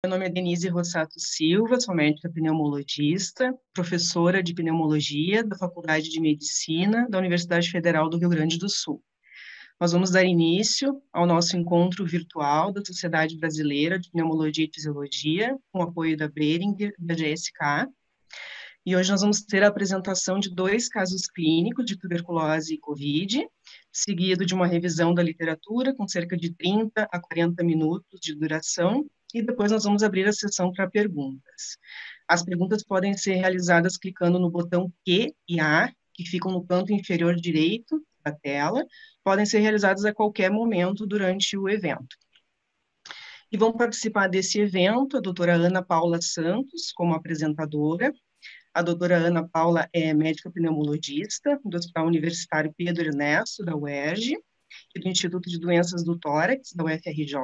Meu nome é Denise Rossato Silva, sou médica pneumologista, professora de pneumologia da Faculdade de Medicina da Universidade Federal do Rio Grande do Sul. Nós vamos dar início ao nosso encontro virtual da Sociedade Brasileira de Pneumologia e Fisiologia, com apoio da Boehringer e da GSK. E hoje nós vamos ter a apresentação de 2 casos clínicos de tuberculose e Covid, seguido de uma revisão da literatura com cerca de 30 a 40 minutos de duração, e depois nós vamos abrir a sessão para perguntas. As perguntas podem ser realizadas clicando no botão Q e A, que ficam no canto inferior direito da tela, podem ser realizadas a qualquer momento durante o evento. E vão participar desse evento a doutora Ana Paula Santos, como apresentadora. A doutora Ana Paula é médica pneumologista do Hospital Universitário Pedro Ernesto, da UERJ, e do Instituto de Doenças do Tórax, da UFRJ,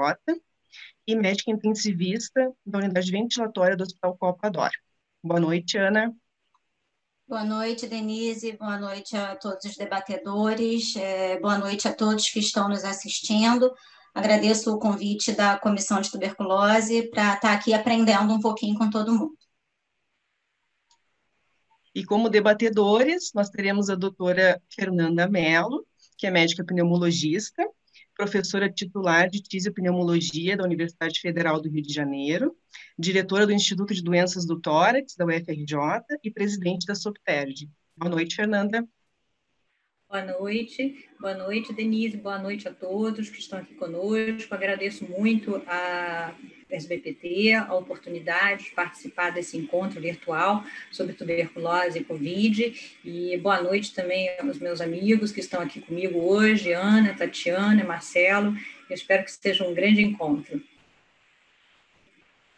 e médica intensivista da Unidade Ventilatória do Hospital Copa d'Or. Boa noite, Ana. Boa noite, Denise. Boa noite a todos os debatedores. Boa noite a todos que estão nos assistindo. Agradeço o convite da Comissão de Tuberculose para estar aqui aprendendo um pouquinho com todo mundo. E como debatedores, nós teremos a doutora Fernanda Mello, que é médica pneumologista, professora titular de Fisiopneumologia da Universidade Federal do Rio de Janeiro, diretora do Instituto de Doenças do Tórax, da UFRJ, e presidente da SOPTERD. Boa noite, Fernanda. Boa noite, Denise, boa noite a todos que estão aqui conosco. Agradeço muito a SBPT, a oportunidade de participar desse encontro virtual sobre tuberculose e Covid, e boa noite também aos meus amigos que estão aqui comigo hoje, Ana, Tatiana, Marcelo. Eu espero que seja um grande encontro.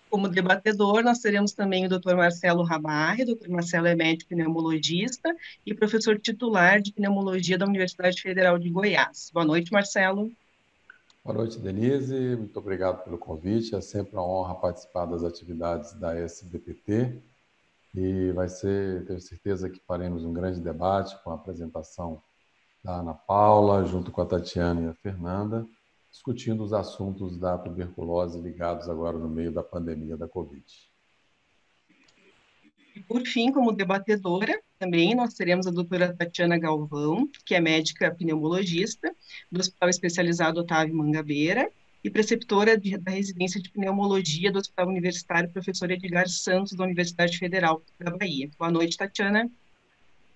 Como debatedor, nós teremos também o Dr. Marcelo Rabarre. O Dr. Marcelo é médico pneumologista e professor titular de pneumologia da Universidade Federal de Goiás. Boa noite, Marcelo. Boa noite, Denise. Muito obrigado pelo convite. É sempre uma honra participar das atividades da SBPT e tenho certeza que faremos um grande debate com a apresentação da Ana Paula, junto com a Tatiana e a Fernanda, discutindo os assuntos da tuberculose ligados agora no meio da pandemia da Covid. E por fim, como debatedora, também nós teremos a doutora Tatiana Galvão, que é médica pneumologista do Hospital Especializado Otávio Mangabeira e preceptora da residência de pneumologia do Hospital Universitário Professor Edgar Santos, da Universidade Federal da Bahia. Boa noite, Tatiana.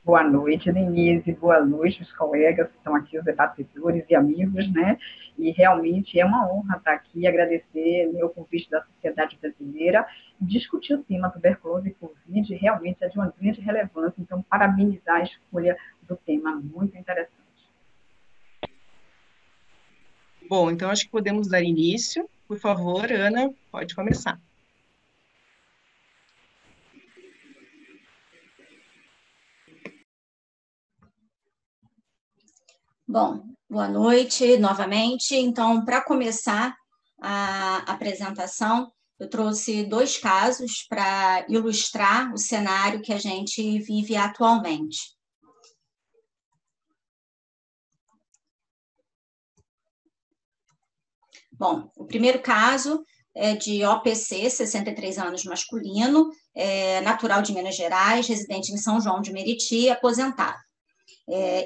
Boa noite, Denise. Boa noite, os colegas que estão aqui, os debatedores e amigos, né? E realmente é uma honra estar aqui, agradecer o convite da Sociedade Brasileira, discutir o tema tuberculose e Covid, realmente é de uma grande relevância, então parabenizar a escolha do tema, muito interessante. Bom, então acho que podemos dar início. Por favor, Ana, pode começar. Bom, boa noite novamente. Então, para começar a apresentação, eu trouxe 2 casos para ilustrar o cenário que a gente vive atualmente. Bom, o primeiro caso é de OPC, 63 anos, masculino, natural de Minas Gerais, residente em São João de Meriti, aposentado.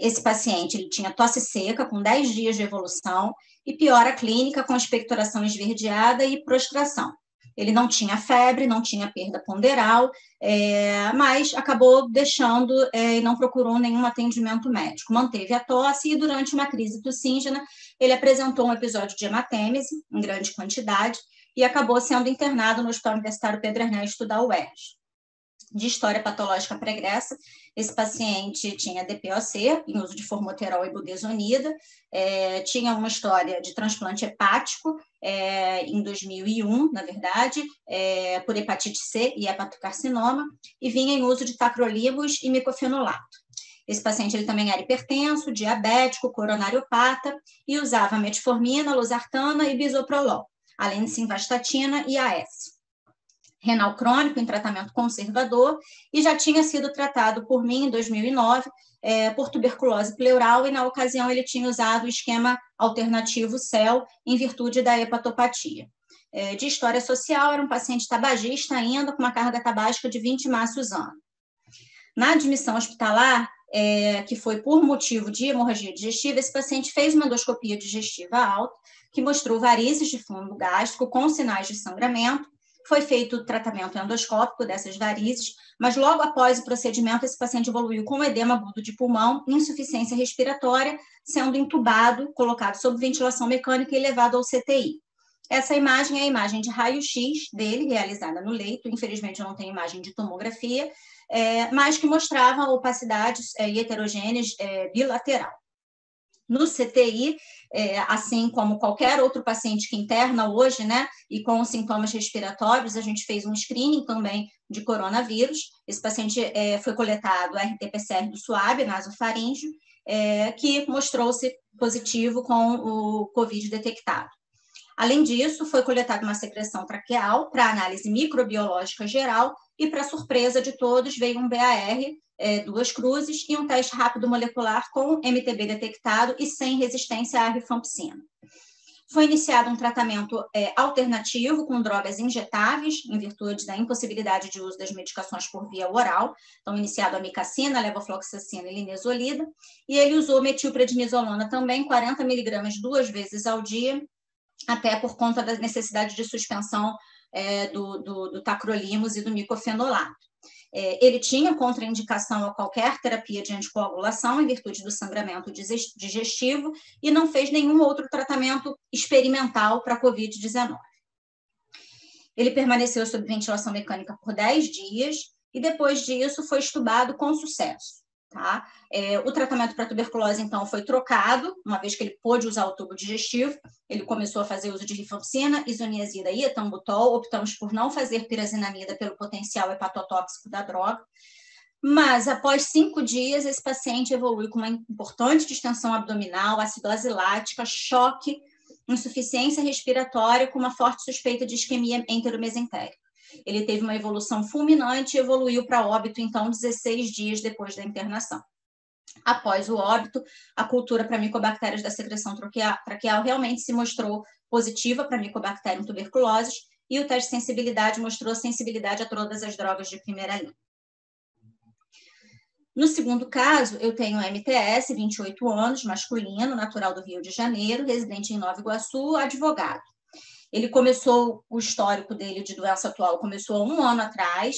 Esse paciente ele tinha tosse seca, com 10 dias de evolução, e piora clínica com expectoração esverdeada e prostração. Ele não tinha febre, não tinha perda ponderal, mas acabou deixando e não procurou nenhum atendimento médico. Manteve a tosse e, durante uma crise tossíngena, ele apresentou um episódio de hematêmese, em grande quantidade, e acabou sendo internado no Hospital Universitário Pedro Ernesto da UERJ. De história patológica pregressa, esse paciente tinha DPOC, em uso de formoterol e budesonida, tinha uma história de transplante hepático em 2001, na verdade, por hepatite C e hepatocarcinoma, e vinha em uso de tacrolimus e micofenolato. Esse paciente ele também era hipertenso, diabético, coronariopata e usava metformina, losartana e bisoprolol, além de simvastatina e AS. Renal crônico em tratamento conservador e já tinha sido tratado por mim em 2009 por tuberculose pleural e, na ocasião, ele tinha usado o esquema alternativo CEL em virtude da hepatopatia. de história social, era um paciente tabagista ainda, com uma carga tabágica de 20 maços ano. Na admissão hospitalar, que foi por motivo de hemorragia digestiva, esse paciente fez uma endoscopia digestiva alta, que mostrou varizes de fundo gástrico com sinais de sangramento. Foi feito o tratamento endoscópico dessas varizes, mas logo após o procedimento, esse paciente evoluiu com edema agudo de pulmão, insuficiência respiratória, sendo entubado, colocado sob ventilação mecânica e levado ao CTI. Essa imagem é a imagem de raio-x dele, realizada no leito. Infelizmente, eu não tenho imagem de tomografia, mas que mostrava opacidades heterogêneas bilateral. No CTI, assim como qualquer outro paciente que interna hoje, né, e com sintomas respiratórios, a gente fez um screening também de coronavírus. Esse paciente foi coletado RT-PCR do suave nasofaríngeo, que mostrou-se positivo com o COVID detectado. Além disso, foi coletada uma secreção traqueal para análise microbiológica geral e, para surpresa de todos, veio um BAR, 2 cruzes, e um teste rápido molecular com MTB detectado e sem resistência à rifampicina. Foi iniciado um tratamento alternativo com drogas injetáveis, em virtude da impossibilidade de uso das medicações por via oral. Então, iniciado a amicacina, levofloxacina e linezolida, e ele usou metilprednisolona também, 40 mg 2 vezes ao dia, até por conta da necessidade de suspensão do tacrolimus e do micofenolato. Ele tinha contraindicação a qualquer terapia de anticoagulação em virtude do sangramento digestivo e não fez nenhum outro tratamento experimental para a COVID-19. Ele permaneceu sob ventilação mecânica por 10 dias e depois disso foi estubado com sucesso. Tá? O tratamento para tuberculose, então, foi trocado, uma vez que ele pôde usar o tubo digestivo, ele começou a fazer uso de rifampicina, isoniazida e etambutol. Optamos por não fazer pirazinamida pelo potencial hepatotóxico da droga, mas após 5 dias, esse paciente evolui com uma importante distensão abdominal, acidose lática, choque, insuficiência respiratória, com uma forte suspeita de isquemia enteromesentérica. Ele teve uma evolução fulminante e evoluiu para óbito, então, 16 dias depois da internação. Após o óbito, a cultura para micobactérias da secreção traqueal realmente se mostrou positiva para Mycobacterium tuberculosis e o teste de sensibilidade mostrou sensibilidade a todas as drogas de primeira linha. No segundo caso, eu tenho MTS, 28 anos, masculino, natural do Rio de Janeiro, residente em Nova Iguaçu, advogado. Ele começou, o histórico dele de doença atual começou há 1 ano atrás,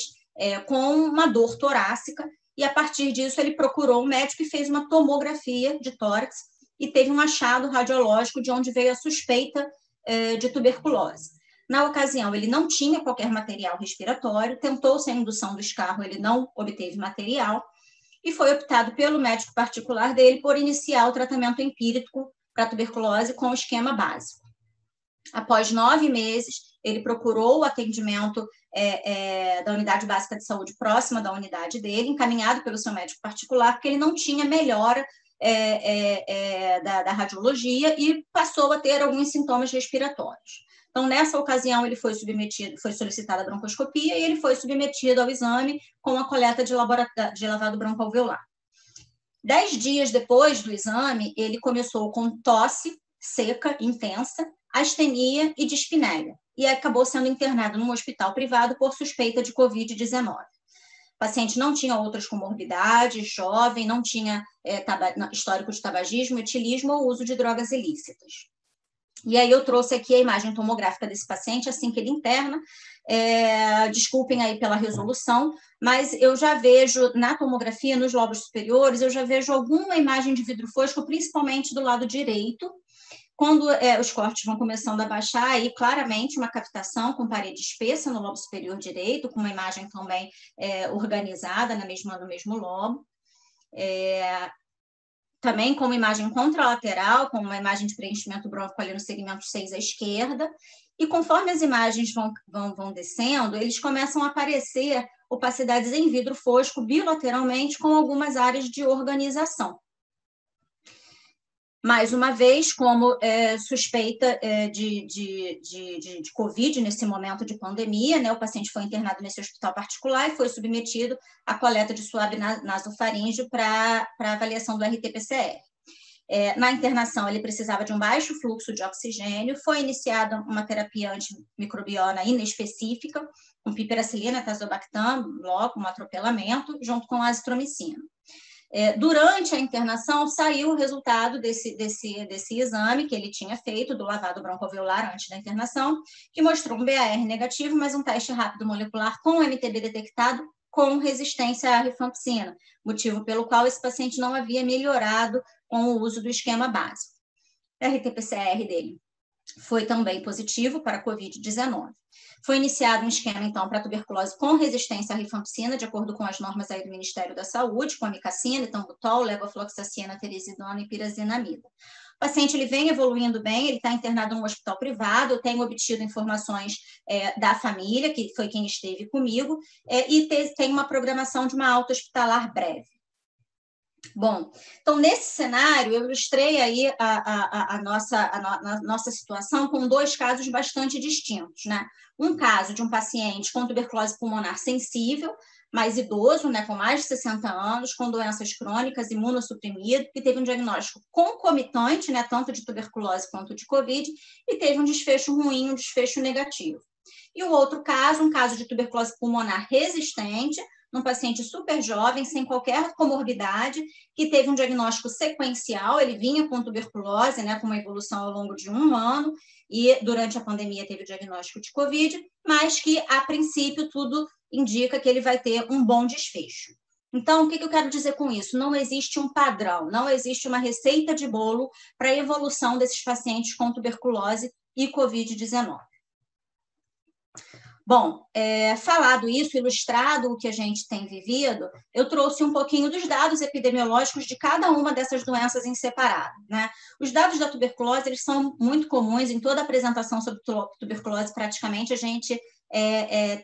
com uma dor torácica, e a partir disso ele procurou um médico e fez uma tomografia de tórax e teve um achado radiológico de onde veio a suspeita de tuberculose. Na ocasião, ele não tinha qualquer material respiratório, tentou-se a indução do escarro, ele não obteve material, e foi optado pelo médico particular dele por iniciar o tratamento empírico para tuberculose com o esquema básico. Após 9 meses, ele procurou o atendimento da unidade básica de saúde próxima da unidade dele, encaminhado pelo seu médico particular, porque ele não tinha melhora da radiologia e passou a ter alguns sintomas respiratórios. Então, nessa ocasião, ele foi solicitada a broncoscopia e ele foi submetido ao exame com a coleta de lavado broncoalveolar. 10 dias depois do exame, ele começou com tosse seca, intensa, astenia e dispneia, e acabou sendo internado num hospital privado por suspeita de COVID-19. O paciente não tinha outras comorbidades, jovem, não tinha histórico de tabagismo, etilismo ou uso de drogas ilícitas. E aí eu trouxe aqui a imagem tomográfica desse paciente, assim que ele interna. Desculpem aí pela resolução, mas eu já vejo na tomografia, nos lobos superiores, eu já vejo alguma imagem de vidro fosco, principalmente do lado direito. Quando os cortes vão começando a baixar, aí claramente uma captação com parede espessa no lobo superior direito, com uma imagem também organizada no mesmo lobo. Também com uma imagem contralateral, com uma imagem de preenchimento brônquico ali no segmento 6 à esquerda. E conforme as imagens vão descendo, eles começam a aparecer opacidades em vidro fosco bilateralmente com algumas áreas de organização. Mais uma vez, como suspeita de Covid nesse momento de pandemia, né, o paciente foi internado nesse hospital particular e foi submetido à coleta de suave nasofaríngeo para avaliação do RT-PCR. Na internação, ele precisava de um baixo fluxo de oxigênio, foi iniciada uma terapia antimicrobiana inespecífica, com piperacilina, tazobactam, logo um atropelamento, junto com azitromicina. Durante a internação, saiu o resultado desse exame que ele tinha feito, do lavado broncoalveolar antes da internação, que mostrou um BAR negativo, mas um teste rápido molecular com MTB detectado com resistência à rifampicina, motivo pelo qual esse paciente não havia melhorado com o uso do esquema básico. O RT-PCR dele foi também positivo para a COVID-19. Foi iniciado um esquema, então, para tuberculose com resistência à rifampicina, de acordo com as normas aí do Ministério da Saúde, com amicacina, etambutol, levofloxacina, teresidona e pirazinamida. O paciente ele vem evoluindo bem, ele está internado em um hospital privado, eu tenho obtido informações da família, que foi quem esteve comigo, e tem uma programação de uma alta hospitalar breve. Bom, então, nesse cenário, eu ilustrei aí a nossa situação com dois casos bastante distintos, né? Um caso de um paciente com tuberculose pulmonar sensível, mais idoso, né, com mais de 60 anos, com doenças crônicas, imunossuprimido, que teve um diagnóstico concomitante, né, tanto de tuberculose quanto de Covid, e teve um desfecho ruim, um desfecho negativo. E o outro caso, um caso de tuberculose pulmonar resistente, num paciente super jovem, sem qualquer comorbidade, que teve um diagnóstico sequencial, ele vinha com tuberculose, né, com uma evolução ao longo de 1 ano, e durante a pandemia teve o diagnóstico de Covid, mas que, a princípio, tudo indica que ele vai ter um bom desfecho. Então, o que eu quero dizer com isso? Não existe um padrão, não existe uma receita de bolo para a evolução desses pacientes com tuberculose e Covid-19. Bom, falado isso, ilustrado o que a gente tem vivido, eu trouxe um pouquinho dos dados epidemiológicos de cada uma dessas doenças em separado, né? Os dados da tuberculose, eles são muito comuns, em toda apresentação sobre tuberculose, praticamente, a gente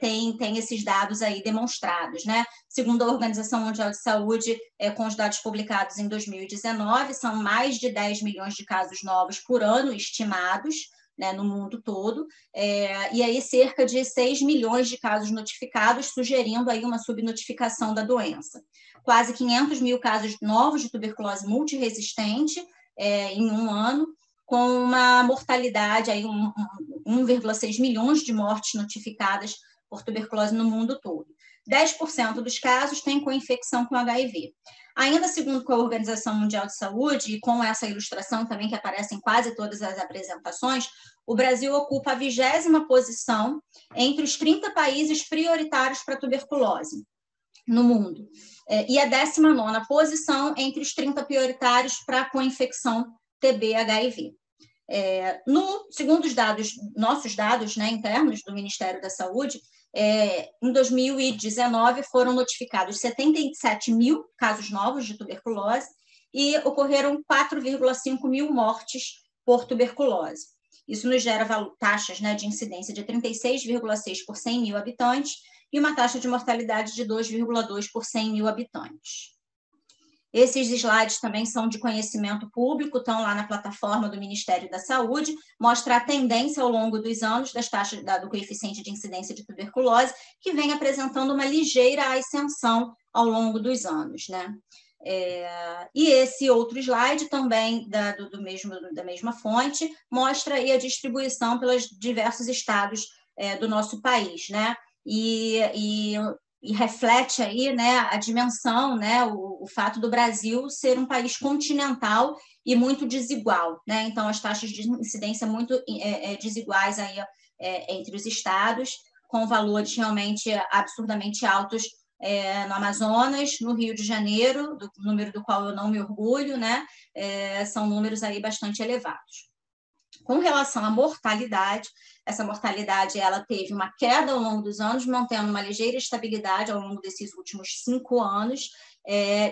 tem esses dados aí demonstrados, né? Segundo a Organização Mundial de Saúde, com os dados publicados em 2019, são mais de 10 milhões de casos novos por ano estimados, né, no mundo todo, e aí cerca de 6 milhões de casos notificados, sugerindo aí uma subnotificação da doença. Quase 500 mil casos novos de tuberculose multiresistente em 1 ano, com uma mortalidade, aí 1,6 milhões de mortes notificadas por tuberculose no mundo todo. 10% dos casos têm co-infecção com HIV. Ainda segundo a Organização Mundial de Saúde, e com essa ilustração também que aparece em quase todas as apresentações, o Brasil ocupa a 20ª posição entre os 30 países prioritários para tuberculose no mundo, e a 19ª posição entre os 30 prioritários para co-infecção TB-HIV. Segundo os dados, nossos dados, né, internos do Ministério da Saúde, em 2019 foram notificados 77 mil casos novos de tuberculose e ocorreram 4,5 mil mortes por tuberculose. Isso nos gera taxas, né, de incidência de 36,6 por 100 mil habitantes e uma taxa de mortalidade de 2,2 por 100 mil habitantes. Esses slides também são de conhecimento público, estão lá na plataforma do Ministério da Saúde, mostra a tendência ao longo dos anos das taxas do coeficiente de incidência de tuberculose, que vem apresentando uma ligeira ascensão ao longo dos anos, né? E esse outro slide também da mesma fonte mostra aí a distribuição pelos diversos estados do nosso país, né? E reflete aí, né, a dimensão, né, o fato do Brasil ser um país continental e muito desigual, né? Então, as taxas de incidência muito desiguais aí, entre os estados, com valores realmente absurdamente altos no Amazonas, no Rio de Janeiro, número do qual eu não me orgulho, né? São números aí bastante elevados. Com relação à mortalidade, essa mortalidade ela teve uma queda ao longo dos anos, mantendo uma ligeira estabilidade ao longo desses últimos 5 anos.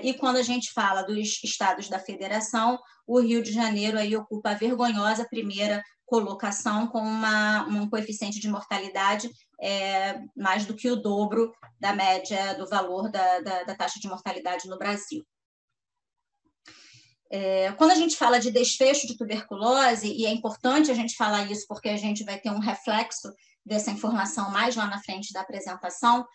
E quando a gente fala dos estados da federação, o Rio de Janeiro aí ocupa a vergonhosa primeira colocação, com um coeficiente de mortalidade mais do que o dobro da média do valor da taxa de mortalidade no Brasil. Quando a gente fala de desfecho de tuberculose, e é importante a gente falar isso porque a gente vai ter um reflexo dessa informação mais lá na frente da apresentação,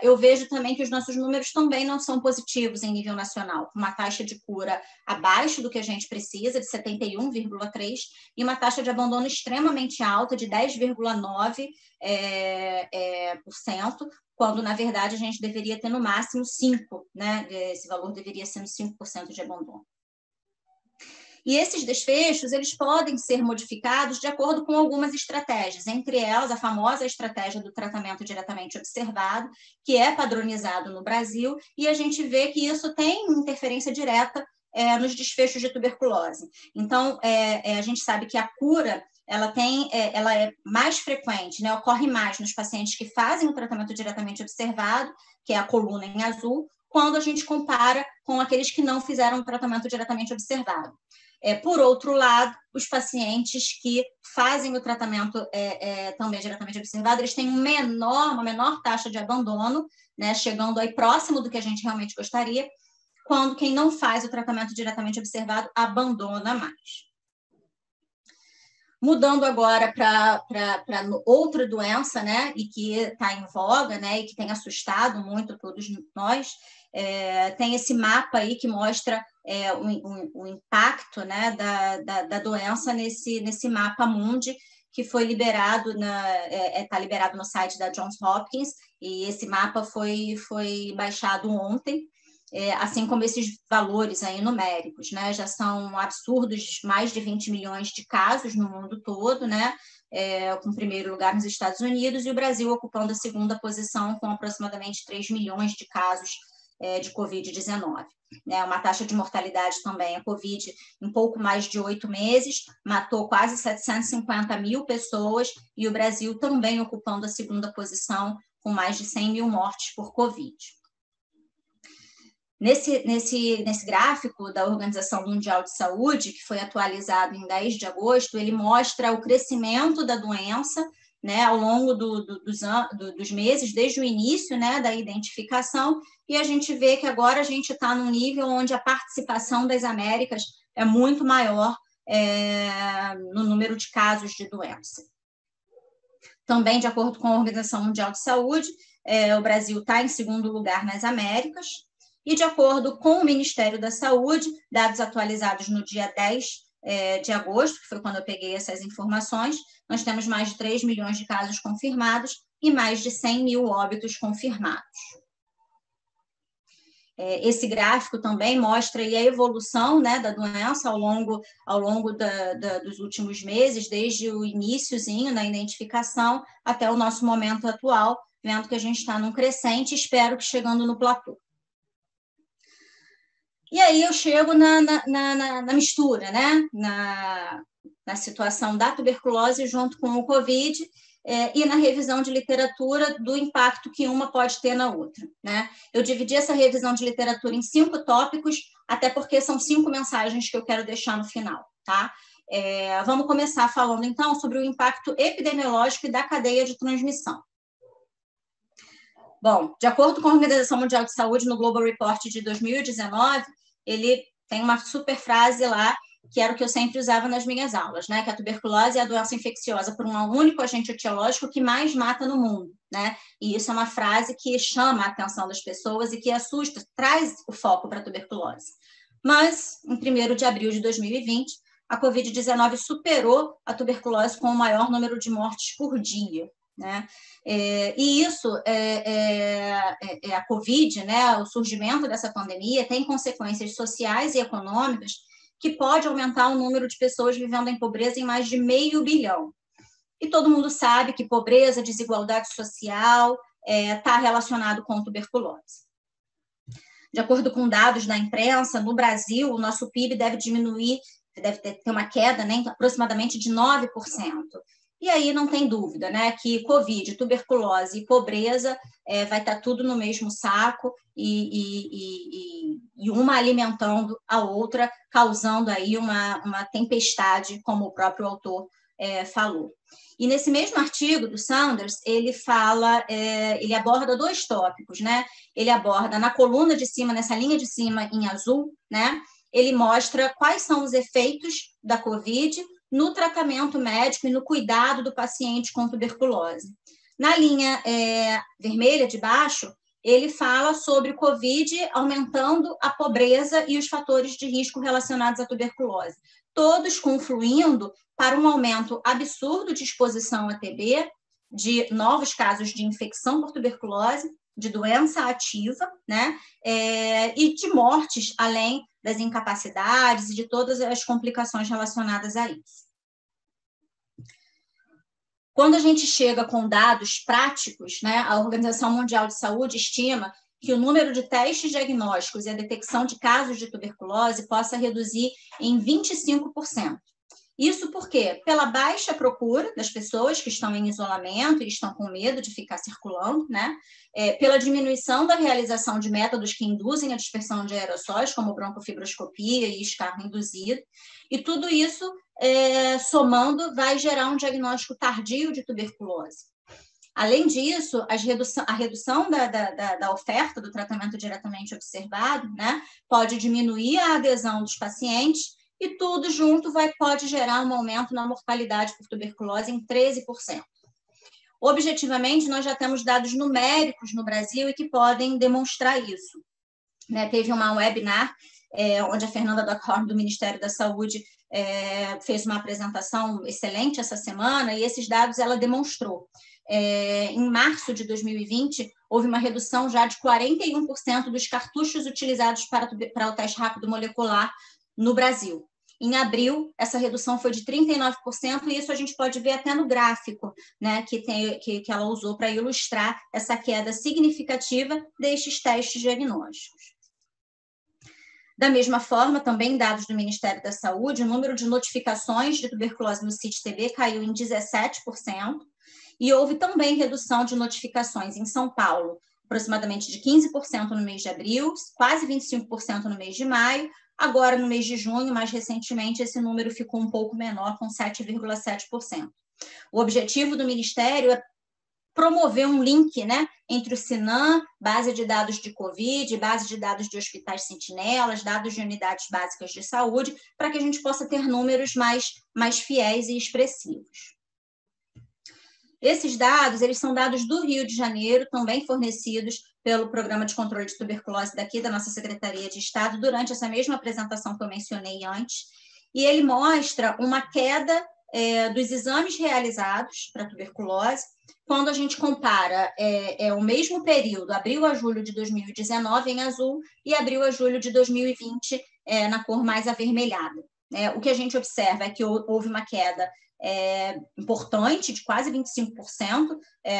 eu vejo também que os nossos números também não são positivos em nível nacional, com uma taxa de cura abaixo do que a gente precisa, de 71,3%, e uma taxa de abandono extremamente alta, de 10,9%, quando, na verdade, a gente deveria ter no máximo 5%, né? Esse valor deveria ser 5% de abandono. E esses desfechos, eles podem ser modificados de acordo com algumas estratégias, entre elas a famosa estratégia do tratamento diretamente observado, que é padronizado no Brasil, e a gente vê que isso tem interferência direta nos desfechos de tuberculose. Então, a gente sabe que a cura ela é mais frequente, né? Ocorre mais nos pacientes que fazem o tratamento diretamente observado, que é a coluna em azul, quando a gente compara com aqueles que não fizeram o tratamento diretamente observado. Por outro lado, os pacientes que fazem o tratamento também diretamente observado, eles têm uma menor taxa de abandono, né, chegando aí próximo do que a gente realmente gostaria, quando quem não faz o tratamento diretamente observado abandona mais. Mudando agora para outra doença, né, e que está em voga, né, e que tem assustado muito todos nós, tem esse mapa aí que mostra o impacto, né, da doença nesse mapa mundi, que foi liberado, está liberado no site da Johns Hopkins, e esse mapa foi baixado ontem, assim como esses valores aí numéricos, né, já são absurdos, mais de 20 milhões de casos no mundo todo, né, com o primeiro lugar nos Estados Unidos, e o Brasil ocupando a segunda posição com aproximadamente 3 milhões de casos de Covid-19. Uma taxa de mortalidade também, a Covid, em pouco mais de 8 meses, matou quase 750 mil pessoas, e o Brasil também ocupando a segunda posição, com mais de 100 mil mortes por Covid. Nesse gráfico da Organização Mundial de Saúde, que foi atualizado em 10 de agosto, ele mostra o crescimento da doença, né, ao longo dos meses, desde o início, né, da identificação, e a gente vê que agora a gente está num nível onde a participação das Américas é muito maior no número de casos de doença. Também, de acordo com a Organização Mundial de Saúde, o Brasil está em segundo lugar nas Américas, e de acordo com o Ministério da Saúde, dados atualizados no dia 10 de agosto, que foi quando eu peguei essas informações, nós temos mais de 3 milhões de casos confirmados e mais de 100 mil óbitos confirmados. Esse gráfico também mostra aí a evolução, né, da doença ao longo dos últimos meses, desde o iniciozinho na identificação até o nosso momento atual, vendo que a gente está num crescente, espero que chegando no platô. E aí eu chego na mistura, né? Na situação da tuberculose junto com o Covid, e na revisão de literatura do impacto que uma pode ter na outra, né? Eu dividi essa revisão de literatura em 5 tópicos, até porque são 5 mensagens que eu quero deixar no final, tá? Vamos começar falando, então, sobre o impacto epidemiológico e da cadeia de transmissão. Bom, de acordo com a Organização Mundial de Saúde, no Global Report de 2019, ele tem uma super frase lá, que era o que eu sempre usava nas minhas aulas, né? Que a tuberculose é a doença infecciosa por um único agente etiológico que mais mata no mundo, né? E isso é uma frase que chama a atenção das pessoas e que assusta, traz o foco para a tuberculose. Mas, em 1º de abril de 2020, a Covid-19 superou a tuberculose com o maior número de mortes por dia, né? E isso, a Covid, né, o surgimento dessa pandemia, tem consequências sociais e econômicas que pode aumentar o número de pessoas vivendo em pobreza em mais de 500 milhões. E todo mundo sabe que pobreza, desigualdade social está relacionado com tuberculose. De acordo com dados da imprensa, no Brasil, o nosso PIB deve diminuir, deve ter uma queda, né, aproximadamente de 9%. E aí não tem dúvida, né, que Covid, tuberculose e pobreza vai estar tudo no mesmo saco e uma alimentando a outra, causando aí uma tempestade, como o próprio autor falou. E nesse mesmo artigo do Sanders, ele aborda 2 tópicos, né? Ele aborda na coluna de cima, nessa linha de cima em azul, né? Ele mostra quais são os efeitos da Covid no tratamento médico e no cuidado do paciente com tuberculose. Na linha vermelha de baixo, ele fala sobre o COVID aumentando a pobreza e os fatores de risco relacionados à tuberculose, todos confluindo para um aumento absurdo de exposição a TB, de novos casos de infecção por tuberculose, de doença ativa, né? E de mortes, além das incapacidades e de todas as complicações relacionadas a isso. Quando a gente chega com dados práticos, né, a Organização Mundial de Saúde estima que o número de testes diagnósticos e a detecção de casos de tuberculose possa reduzir em 25%. Isso por quê? Pela baixa procura das pessoas que estão em isolamento e estão com medo de ficar circulando, né? Pela diminuição da realização de métodos que induzem a dispersão de aerossóis, como broncofibroscopia e escarro induzido, e tudo isso, somando, vai gerar um diagnóstico tardio de tuberculose. Além disso, a redução da oferta do tratamento diretamente observado, né, pode diminuir a adesão dos pacientes e tudo junto pode gerar um aumento na mortalidade por tuberculose em 13%. Objetivamente, nós já temos dados numéricos no Brasil e que podem demonstrar isso. Né? Teve um webinar onde a Fernanda Dockhorn, do Ministério da Saúde, fez uma apresentação excelente essa semana, e esses dados ela demonstrou. Em março de 2020, houve uma redução já de 41% dos cartuchos utilizados para o teste rápido molecular no Brasil. Em abril, essa redução foi de 39%, e isso a gente pode ver até no gráfico, né, que ela usou para ilustrar essa queda significativa destes testes diagnósticos. Da mesma forma, também dados do Ministério da Saúde, o número de notificações de tuberculose no CIT-TB caiu em 17%, e houve também redução de notificações em São Paulo, aproximadamente de 15% no mês de abril, quase 25% no mês de maio. Agora, no mês de junho, mais recentemente, esse número ficou um pouco menor, com 7,7%. O objetivo do Ministério é promover um link, né, entre o SINAM, base de dados de Covid, base de dados de hospitais sentinelas, dados de unidades básicas de saúde, para que a gente possa ter números mais fiéis e expressivos. Esses dados, eles são dados do Rio de Janeiro, também fornecidos pelo Programa de Controle de Tuberculose daqui da nossa Secretaria de Estado, durante essa mesma apresentação que eu mencionei antes, e ele mostra uma queda dos exames realizados para tuberculose, quando a gente compara o mesmo período, abril a julho de 2019 em azul e abril a julho de 2020 na cor mais avermelhada. O que a gente observa é que houve uma queda importante, de quase 25%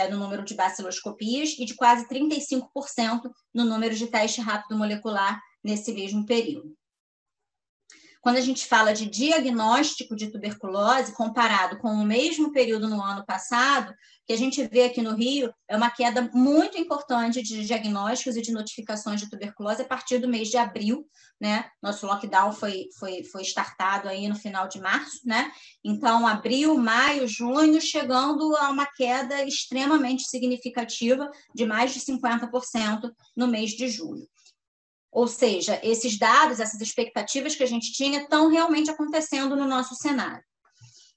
no número de baciloscopias e de quase 35% no número de teste rápido molecular nesse mesmo período. Quando a gente fala de diagnóstico de tuberculose, comparado com o mesmo período no ano passado, que a gente vê aqui no Rio é uma queda muito importante de diagnósticos e de notificações de tuberculose a partir do mês de abril, né? Nosso lockdown foi startado aí no final de março, né? Então, abril, maio, junho, chegando a uma queda extremamente significativa de mais de 50% no mês de julho. Ou seja, esses dados, essas expectativas que a gente tinha estão realmente acontecendo no nosso cenário.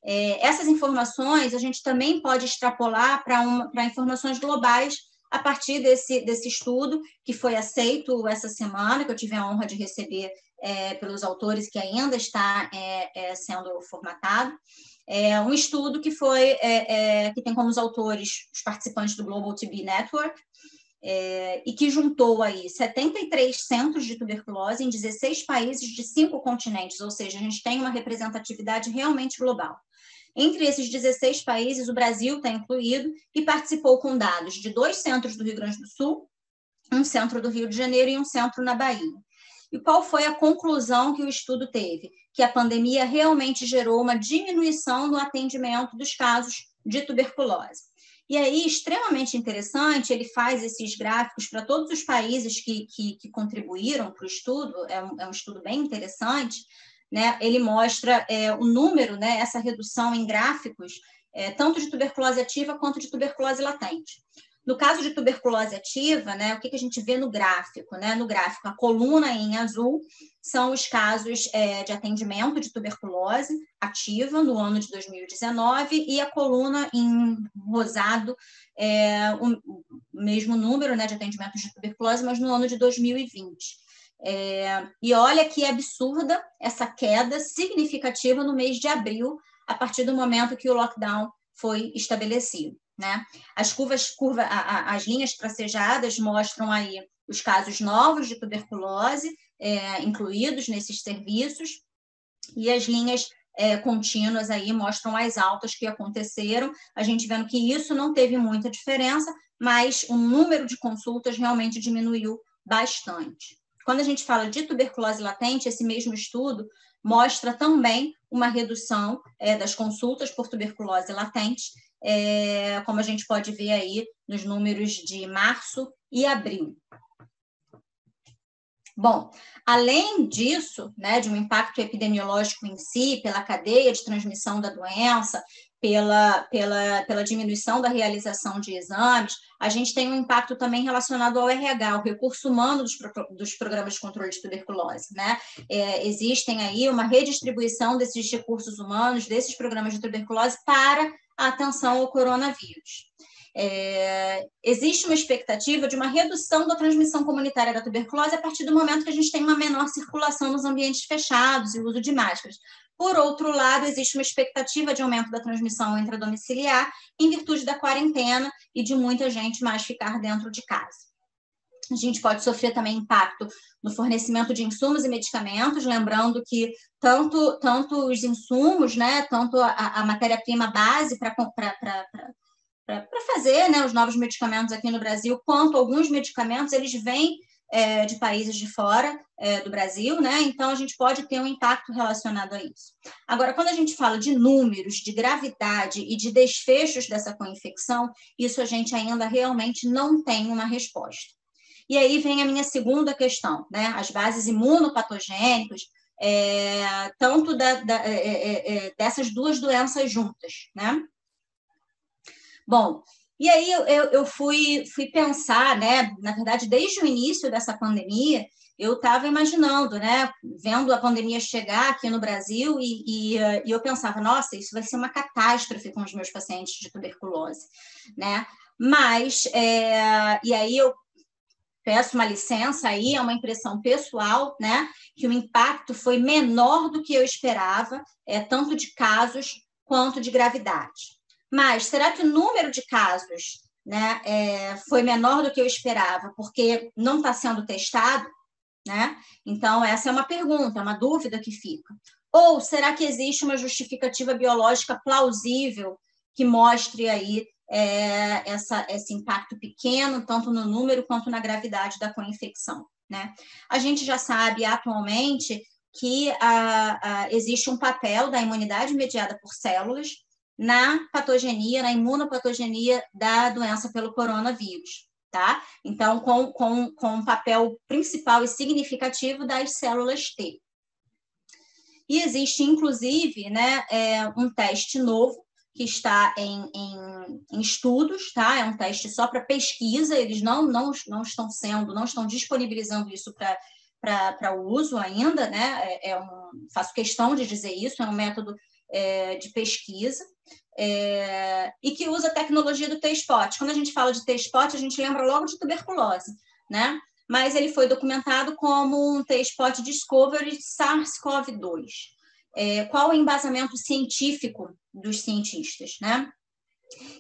Essas informações a gente também pode extrapolar para informações globais a partir desse estudo que foi aceito essa semana, que eu tive a honra de receber pelos autores, que ainda está sendo formatado. Um estudo que tem como os autores os participantes do Global TB Network, e que juntou aí 73 centros de tuberculose em 16 países de 5 continentes, ou seja, a gente tem uma representatividade realmente global. Entre esses 16 países, o Brasil está incluído e participou com dados de 2 centros do Rio Grande do Sul, um centro do Rio de Janeiro e um centro na Bahia. E qual foi a conclusão que o estudo teve? Que a pandemia realmente gerou uma diminuição no atendimento dos casos de tuberculose. E aí, extremamente interessante, ele faz esses gráficos para todos os países que contribuíram para o estudo, é um estudo bem interessante, né? Ele mostra o número, né, essa redução em gráficos, tanto de tuberculose ativa quanto de tuberculose latente. No caso de tuberculose ativa, né, o que a gente vê no gráfico? Né? No gráfico, a coluna em azul são os casos de atendimento de tuberculose ativa no ano de 2019 e a coluna em rosado o mesmo número, né, de atendimentos de tuberculose, mas no ano de 2020. E olha que absurda essa queda significativa no mês de abril, a partir do momento que o lockdown foi estabelecido. Né? As linhas tracejadas mostram aí os casos novos de tuberculose incluídos nesses serviços, e as linhas contínuas aí mostram as altas que aconteceram, a gente vendo que isso não teve muita diferença, mas o número de consultas realmente diminuiu bastante. Quando a gente fala de tuberculose latente, esse mesmo estudo mostra também uma redução das consultas por tuberculose latente, como a gente pode ver aí nos números de março e abril. Bom, além disso, né, de um impacto epidemiológico em si, pela cadeia de transmissão da doença, pela diminuição da realização de exames, a gente tem um impacto também relacionado ao RH, o recurso humano dos programas de controle de tuberculose, né? Existem aí uma redistribuição desses recursos humanos, desses programas de tuberculose para a atenção ao coronavírus. Existe uma expectativa de uma redução da transmissão comunitária da tuberculose a partir do momento que a gente tem uma menor circulação nos ambientes fechados e o uso de máscaras. Por outro lado, existe uma expectativa de aumento da transmissão intradomiciliar em virtude da quarentena e de muita gente mais ficar dentro de casa. A gente pode sofrer também impacto no fornecimento de insumos e medicamentos, lembrando que tanto os insumos, né, tanto a matéria-prima base para fazer, né, os novos medicamentos aqui no Brasil, quanto alguns medicamentos, eles vêm de países de fora do Brasil, né? Então a gente pode ter um impacto relacionado a isso. Agora, quando a gente fala de números, de gravidade e de desfechos dessa co-infecção, isso a gente ainda realmente não tem uma resposta. E aí vem a minha segunda questão, né? As bases imunopatogênicas, tanto dessas duas doenças juntas, né? Bom, e aí eu fui pensar, né? Na verdade, desde o início dessa pandemia, eu estava imaginando, né? Vendo a pandemia chegar aqui no Brasil e eu pensava, nossa, isso vai ser uma catástrofe com os meus pacientes de tuberculose, né? Mas, e aí eu peço uma licença aí, é uma impressão pessoal, né? Que o impacto foi menor do que eu esperava, tanto de casos quanto de gravidade. Mas será que o número de casos, né, foi menor do que eu esperava, porque não está sendo testado? Né? Então, essa é uma pergunta, uma dúvida que fica. Ou será que existe uma justificativa biológica plausível que mostre aí esse impacto pequeno, tanto no número quanto na gravidade da co-infecção? Né? A gente já sabe atualmente que existe um papel da imunidade mediada por células na patogenia, na imunopatogenia da doença pelo coronavírus, tá? Então, com um papel principal e significativo das células T. E existe, inclusive, né, um teste novo que está em estudos, tá? É um teste só para pesquisa, eles não estão disponibilizando isso para o uso ainda, né? Faço questão de dizer isso, é um método de pesquisa, e que usa a tecnologia do T-Spot. Quando a gente fala de T-Spot, a gente lembra logo de tuberculose, né? Mas ele foi documentado como um T-Spot Discovery SARS-CoV-2. Qual o embasamento científico dos cientistas, né?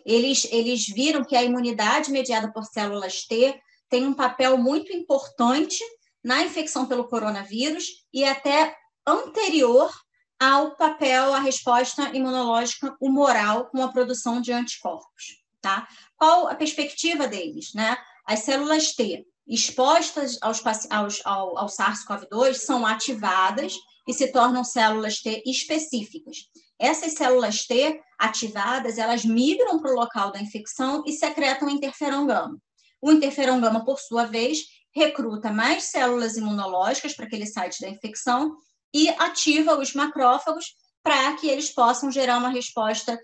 Eles viram que a imunidade mediada por células T tem um papel muito importante na infecção pelo coronavírus e até anterior ao papel, à resposta imunológica humoral com a produção de anticorpos, tá? Qual a perspectiva deles, né? As células T expostas ao SARS-CoV-2 são ativadas e se tornam células T específicas. Essas células T ativadas, elas migram para o local da infecção e secretam interferon gama. O interferon gama, por sua vez, recruta mais células imunológicas para aquele site da infecção e ativa os macrófagos para que eles possam gerar uma resposta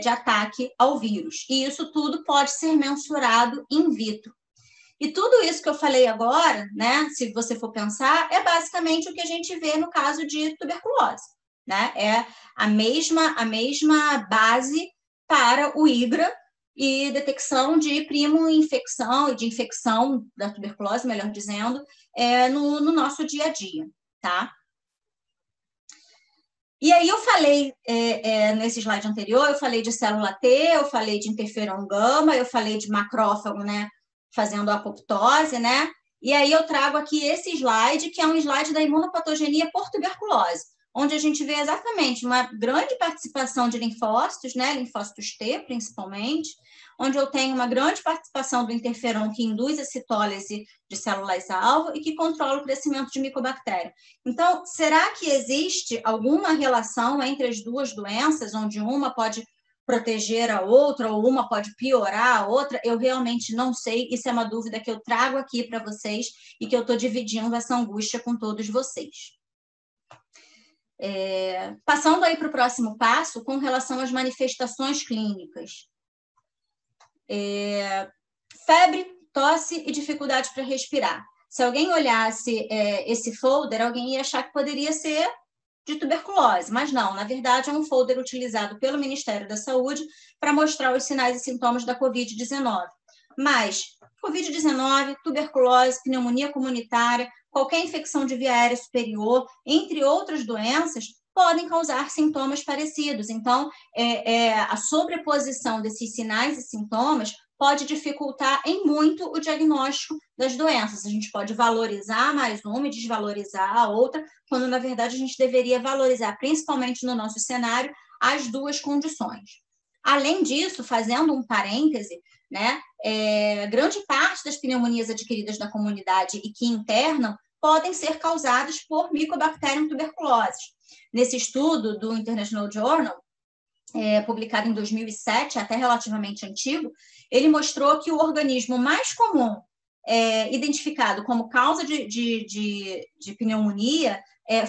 de ataque ao vírus. E isso tudo pode ser mensurado in vitro. E tudo isso que eu falei agora, né, se você for pensar, é basicamente o que a gente vê no caso de tuberculose, né? É a mesma base para o IGRA e detecção de primo-infecção e de infecção da tuberculose, melhor dizendo, no nosso dia a dia, tá? E aí eu falei, nesse slide anterior, eu falei de célula T, eu falei de interferon gama, eu falei de macrófago, né, fazendo apoptose, né? E aí eu trago aqui esse slide, que é um slide da imunopatogenia por tuberculose, onde a gente vê exatamente uma grande participação de linfócitos, né, linfócitos T, principalmente, onde eu tenho uma grande participação do interferon que induz a citólise de células-alvo e que controla o crescimento de micobactéria. Então, será que existe alguma relação entre as duas doenças, onde uma pode proteger a outra ou uma pode piorar a outra? Eu realmente não sei, isso é uma dúvida que eu trago aqui para vocês e que eu estou dividindo essa angústia com todos vocês. Passando aí para o próximo passo, com relação às manifestações clínicas. Febre, tosse e dificuldade para respirar. Se alguém olhasse esse folder, alguém ia achar que poderia ser de tuberculose, mas não, na verdade é um folder utilizado pelo Ministério da Saúde para mostrar os sinais e sintomas da Covid-19. Mas Covid-19, tuberculose, pneumonia comunitária, qualquer infecção de via aérea superior, entre outras doenças, podem causar sintomas parecidos. Então, a sobreposição desses sinais e sintomas pode dificultar em muito o diagnóstico das doenças. A gente pode valorizar mais uma e desvalorizar a outra, quando, na verdade, a gente deveria valorizar, principalmente no nosso cenário, as duas condições. Além disso, fazendo um parêntese, né, grande parte das pneumonias adquiridas na comunidade e que internam podem ser causadas por Mycobacterium tuberculosis. Nesse estudo do International Journal, publicado em 2007, até relativamente antigo, ele mostrou que o organismo mais comum identificado como causa de pneumonia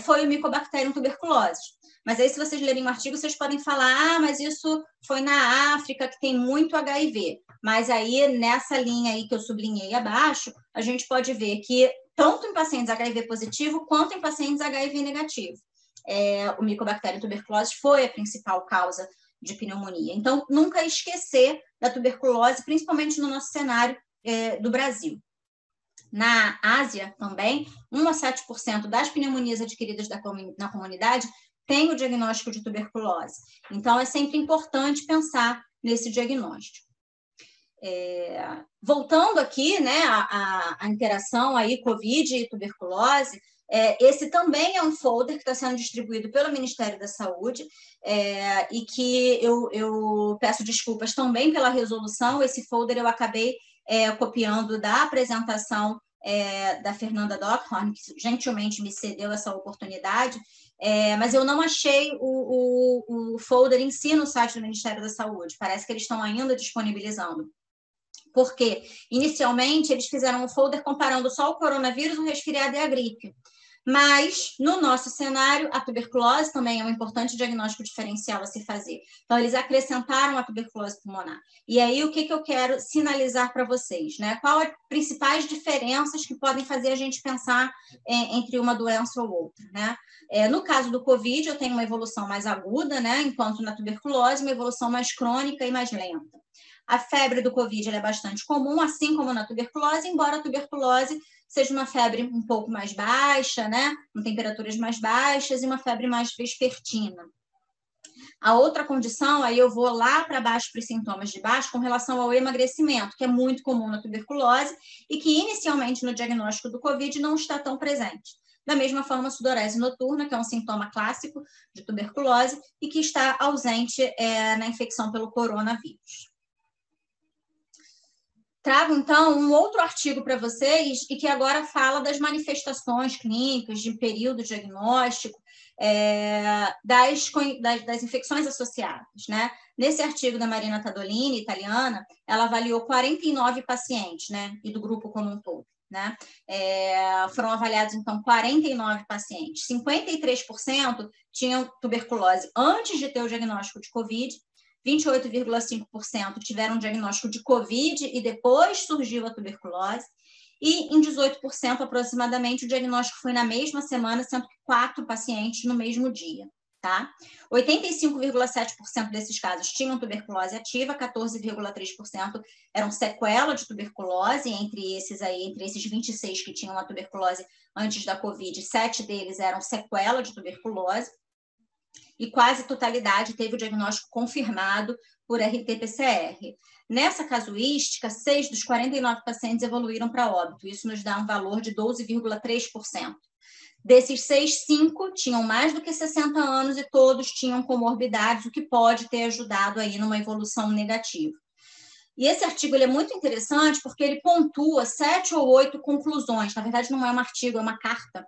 foi o Mycobacterium tuberculosis. Mas aí, se vocês lerem o artigo, vocês podem falar, mas isso foi na África, que tem muito HIV. Mas aí, nessa linha aí que eu sublinhei abaixo, a gente pode ver que tanto em pacientes HIV positivo, quanto em pacientes HIV negativo, o Mycobacterium tuberculosis foi a principal causa de pneumonia. Então, nunca esquecer da tuberculose, principalmente no nosso cenário do Brasil. Na Ásia, também, 1 a 7% das pneumonias adquiridas na comunidade tem o diagnóstico de tuberculose. Então, é sempre importante pensar nesse diagnóstico. Voltando aqui, né, a interação aí COVID e tuberculose, esse também é um folder que está sendo distribuído pelo Ministério da Saúde e que eu peço desculpas também pela resolução. Esse folder eu acabei copiando da apresentação da Fernanda Dockhorn, que gentilmente me cedeu essa oportunidade, mas eu não achei o folder em si no site do Ministério da Saúde. Parece que eles estão ainda disponibilizando. Porque, inicialmente, eles fizeram um folder comparando só o coronavírus, o resfriado e a gripe. Mas, no nosso cenário, a tuberculose também é um importante diagnóstico diferencial a se fazer. Então, eles acrescentaram a tuberculose pulmonar. E aí, o que eu quero sinalizar para vocês, né? Quais as principais diferenças que podem fazer a gente pensar entre uma doença ou outra, né? No caso do COVID, eu tenho uma evolução mais aguda, né? Enquanto na tuberculose, uma evolução mais crônica e mais lenta. A febre do COVID é bastante comum, assim como na tuberculose, embora a tuberculose seja uma febre um pouco mais baixa, né? Com temperaturas mais baixas e uma febre mais vespertina. A outra condição, aí eu vou lá para baixo para os sintomas de baixo, com relação ao emagrecimento, que é muito comum na tuberculose e que inicialmente no diagnóstico do COVID não está tão presente. Da mesma forma, a sudorese noturna, que é um sintoma clássico de tuberculose e que está ausente na infecção pelo coronavírus. Trago, então, um outro artigo para vocês e que agora fala das manifestações clínicas de período diagnóstico das infecções associadas, né? Nesse artigo da Marina Tadolini, italiana, ela avaliou 49 pacientes, né? E do grupo como um todo, né? Foram avaliados, então, 49 pacientes. 53% tinham tuberculose antes de ter o diagnóstico de COVID, 28,5% tiveram diagnóstico de COVID e depois surgiu a tuberculose, e em 18% aproximadamente o diagnóstico foi na mesma semana, sendo que 4 pacientes no mesmo dia. Tá? 85,7% desses casos tinham tuberculose ativa, 14,3% eram sequela de tuberculose, entre esses 26 que tinham a tuberculose antes da Covid, 7 deles eram sequela de tuberculose, e quase totalidade teve o diagnóstico confirmado por RT-PCR. Nessa casuística, 6 dos 49 pacientes evoluíram para óbito, isso nos dá um valor de 12,3%. Desses 6, 5 tinham mais do que 60 anos e todos tinham comorbidades, o que pode ter ajudado aí numa evolução negativa. E esse artigo ele é muito interessante porque ele pontua 7 ou 8 conclusões, na verdade não é um artigo, é uma carta,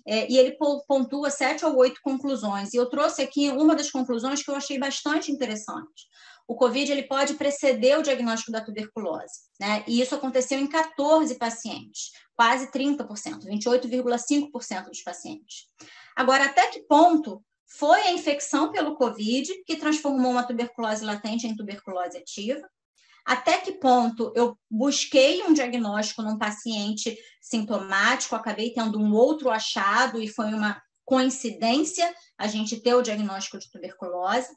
e ele pontua 7 ou 8 conclusões. E eu trouxe aqui uma das conclusões que eu achei bastante interessante. O COVID ele pode preceder o diagnóstico da tuberculose, né? E isso aconteceu em 14 pacientes, quase 30%, 28,5% dos pacientes. Agora, até que ponto foi a infecção pelo COVID que transformou uma tuberculose latente em tuberculose ativa? Até que ponto eu busquei um diagnóstico num paciente sintomático, acabei tendo um outro achado e foi uma coincidência a gente ter o diagnóstico de tuberculose?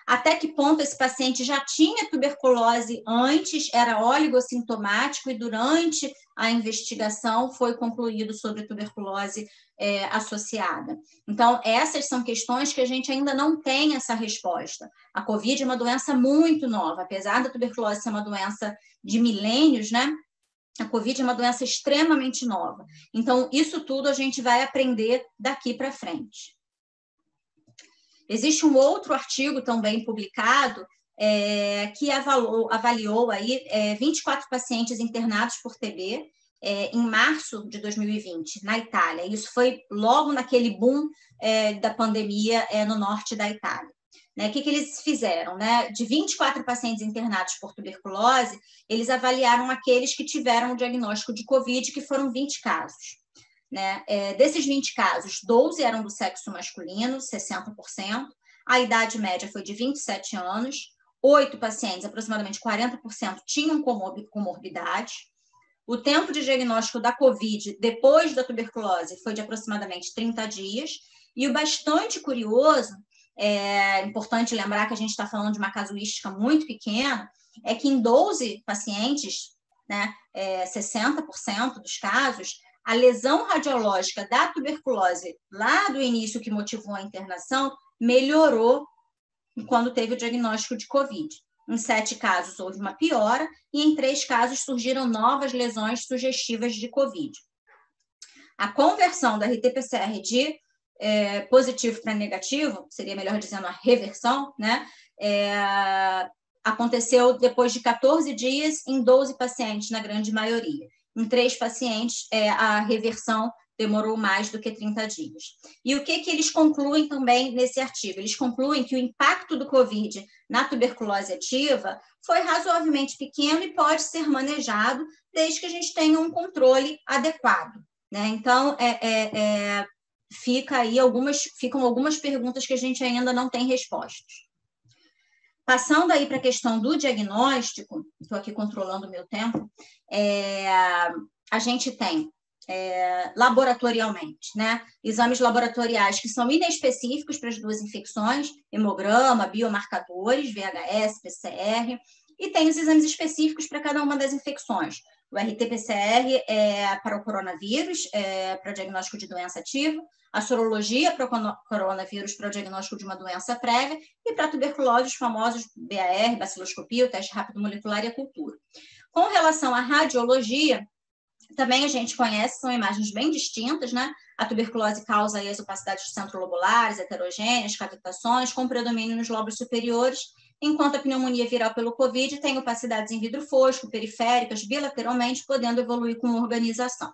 Até que ponto esse paciente já tinha tuberculose antes, era oligossintomático e durante a investigação foi concluído sobre tuberculose associada. Então, essas são questões que a gente ainda não tem essa resposta. A COVID é uma doença muito nova, apesar da tuberculose ser uma doença de milênios, né? A COVID é uma doença extremamente nova. Então, isso tudo a gente vai aprender daqui para frente. Existe um outro artigo também publicado que avaliou aí 24 pacientes internados por TB em março de 2020, na Itália. Isso foi logo naquele boom da pandemia no norte da Itália. Né? O que eles fizeram? Né? De 24 pacientes internados por tuberculose, eles avaliaram aqueles que tiveram o diagnóstico de COVID, que foram 20 casos. Né? Desses 20 casos, 12 eram do sexo masculino, 60%. A idade média foi de 27 anos. 8 pacientes, aproximadamente 40%, tinham comorbidade. O tempo de diagnóstico da COVID depois da tuberculose foi de aproximadamente 30 dias. E o bastante curioso, é importante lembrar que a gente está falando de uma casuística muito pequena, é que em 12 pacientes, né, 60% dos casos, a lesão radiológica da tuberculose, lá do início que motivou a internação, melhorou quando teve o diagnóstico de COVID. Em 7 casos houve uma piora e em 3 casos surgiram novas lesões sugestivas de COVID. A conversão da RT-PCR de positivo para negativo, seria melhor dizendo a reversão, né, aconteceu depois de 14 dias em 12 pacientes, na grande maioria. Em 3 pacientes, a reversão demorou mais do que 30 dias. E o que eles concluem também nesse artigo? Eles concluem que o impacto do COVID na tuberculose ativa foi razoavelmente pequeno e pode ser manejado desde que a gente tenha um controle adequado. Né? Então, ficam algumas perguntas que a gente ainda não tem respostas. Passando aí para a questão do diagnóstico, estou aqui controlando o meu tempo, a gente tem laboratorialmente, né? Exames laboratoriais que são inespecíficos para as duas infecções, hemograma, biomarcadores, VHS, PCR, e tem os exames específicos para cada uma das infecções. O RT-PCR para o coronavírus, para o diagnóstico de doença ativa, a sorologia para o coronavírus para o diagnóstico de uma doença prévia e para a tuberculose, os famosos BAR, baciloscopia, o teste rápido molecular e a cultura. Com relação à radiologia, também a gente conhece, são imagens bem distintas, né? A tuberculose causa aí as opacidades centrolobulares, heterogêneas, cavitações, com predomínio nos lobos superiores, enquanto a pneumonia viral pelo COVID tem opacidades em vidro fosco, periféricas, bilateralmente, podendo evoluir com organização.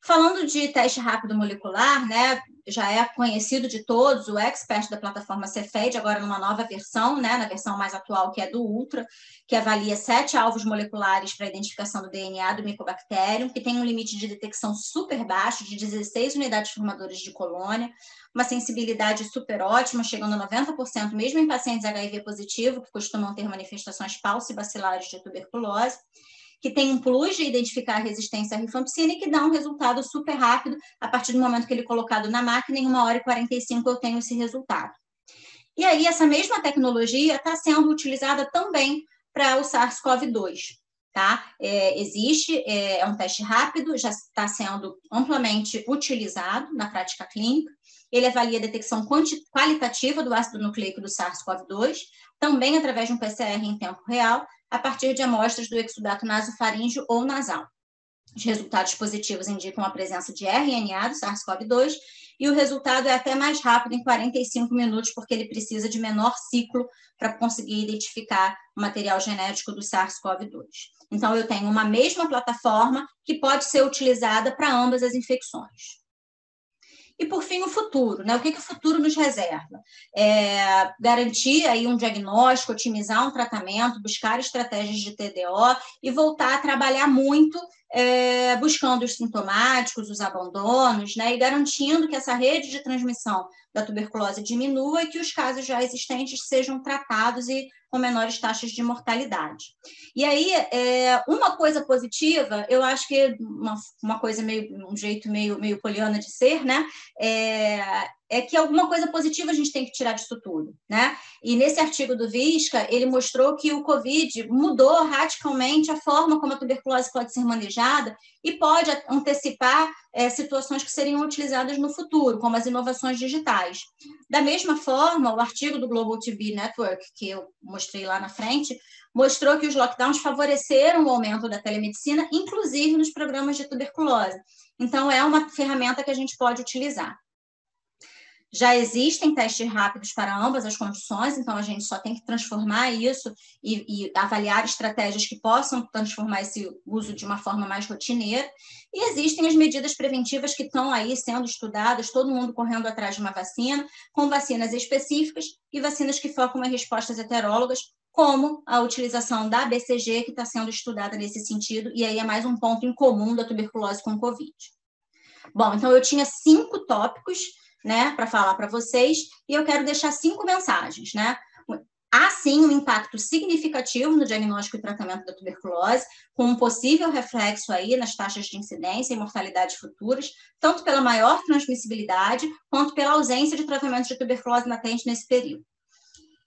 Falando de teste rápido molecular, né, já é conhecido de todos o Expert da plataforma Cepheid, agora numa nova versão, né, na versão mais atual, que é do Ultra, que avalia 7 alvos moleculares para a identificação do DNA do Mycobacterium, que tem um limite de detecção super baixo, de 16 unidades formadoras de colônia, uma sensibilidade super ótima, chegando a 90%, mesmo em pacientes HIV positivo, que costumam ter manifestações paucibacilares de tuberculose, que tem um plus de identificar a resistência à rifampicina e que dá um resultado super rápido. A partir do momento que ele é colocado na máquina, em 1h45 eu tenho esse resultado. E aí, essa mesma tecnologia está sendo utilizada também para o SARS-CoV-2. Tá? Existe um teste rápido, já está sendo amplamente utilizado na prática clínica. Ele avalia a detecção qualitativa do ácido nucleico do SARS-CoV-2, também através de um PCR em tempo real, a partir de amostras do exudato nasofaríngeo ou nasal. Os resultados positivos indicam a presença de RNA do SARS-CoV-2 e o resultado é até mais rápido, em 45 minutos, porque ele precisa de menor ciclo para conseguir identificar o material genético do SARS-CoV-2. Então, eu tenho uma mesma plataforma que pode ser utilizada para ambas as infecções. E, por fim, o futuro, né? O que o futuro nos reserva? Garantir aí um diagnóstico, otimizar um tratamento, buscar estratégias de TDO e voltar a trabalhar muito buscando os sintomáticos, os abandonos, né? E garantindo que essa rede de transmissão da tuberculose diminua e que os casos já existentes sejam tratados e com menores taxas de mortalidade. E aí, uma coisa positiva, eu acho que uma coisa um jeito meio poliana de ser, né? É que alguma coisa positiva a gente tem que tirar disso tudo, né? E nesse artigo do Visca, ele mostrou que o Covid mudou radicalmente a forma como a tuberculose pode ser manejada e pode antecipar situações que seriam utilizadas no futuro, como as inovações digitais. Da mesma forma, o artigo do Global TB Network, que eu mostrei lá na frente, mostrou que os lockdowns favoreceram o aumento da telemedicina, inclusive nos programas de tuberculose. Então, é uma ferramenta que a gente pode utilizar. Já existem testes rápidos para ambas as condições, então a gente só tem que transformar isso e avaliar estratégias que possam transformar esse uso de uma forma mais rotineira. E existem as medidas preventivas que estão aí sendo estudadas, todo mundo correndo atrás de uma vacina, com vacinas específicas e vacinas que focam em respostas heterólogas, como a utilização da BCG, que está sendo estudada nesse sentido, e aí é mais um ponto em comum da tuberculose com Covid. Bom, então eu tinha 5 tópicos, né, para falar para vocês, e eu quero deixar 5 mensagens, né? Há, sim, um impacto significativo no diagnóstico e tratamento da tuberculose, com um possível reflexo aí nas taxas de incidência e mortalidade futuras, tanto pela maior transmissibilidade, quanto pela ausência de tratamento de tuberculose latente nesse período.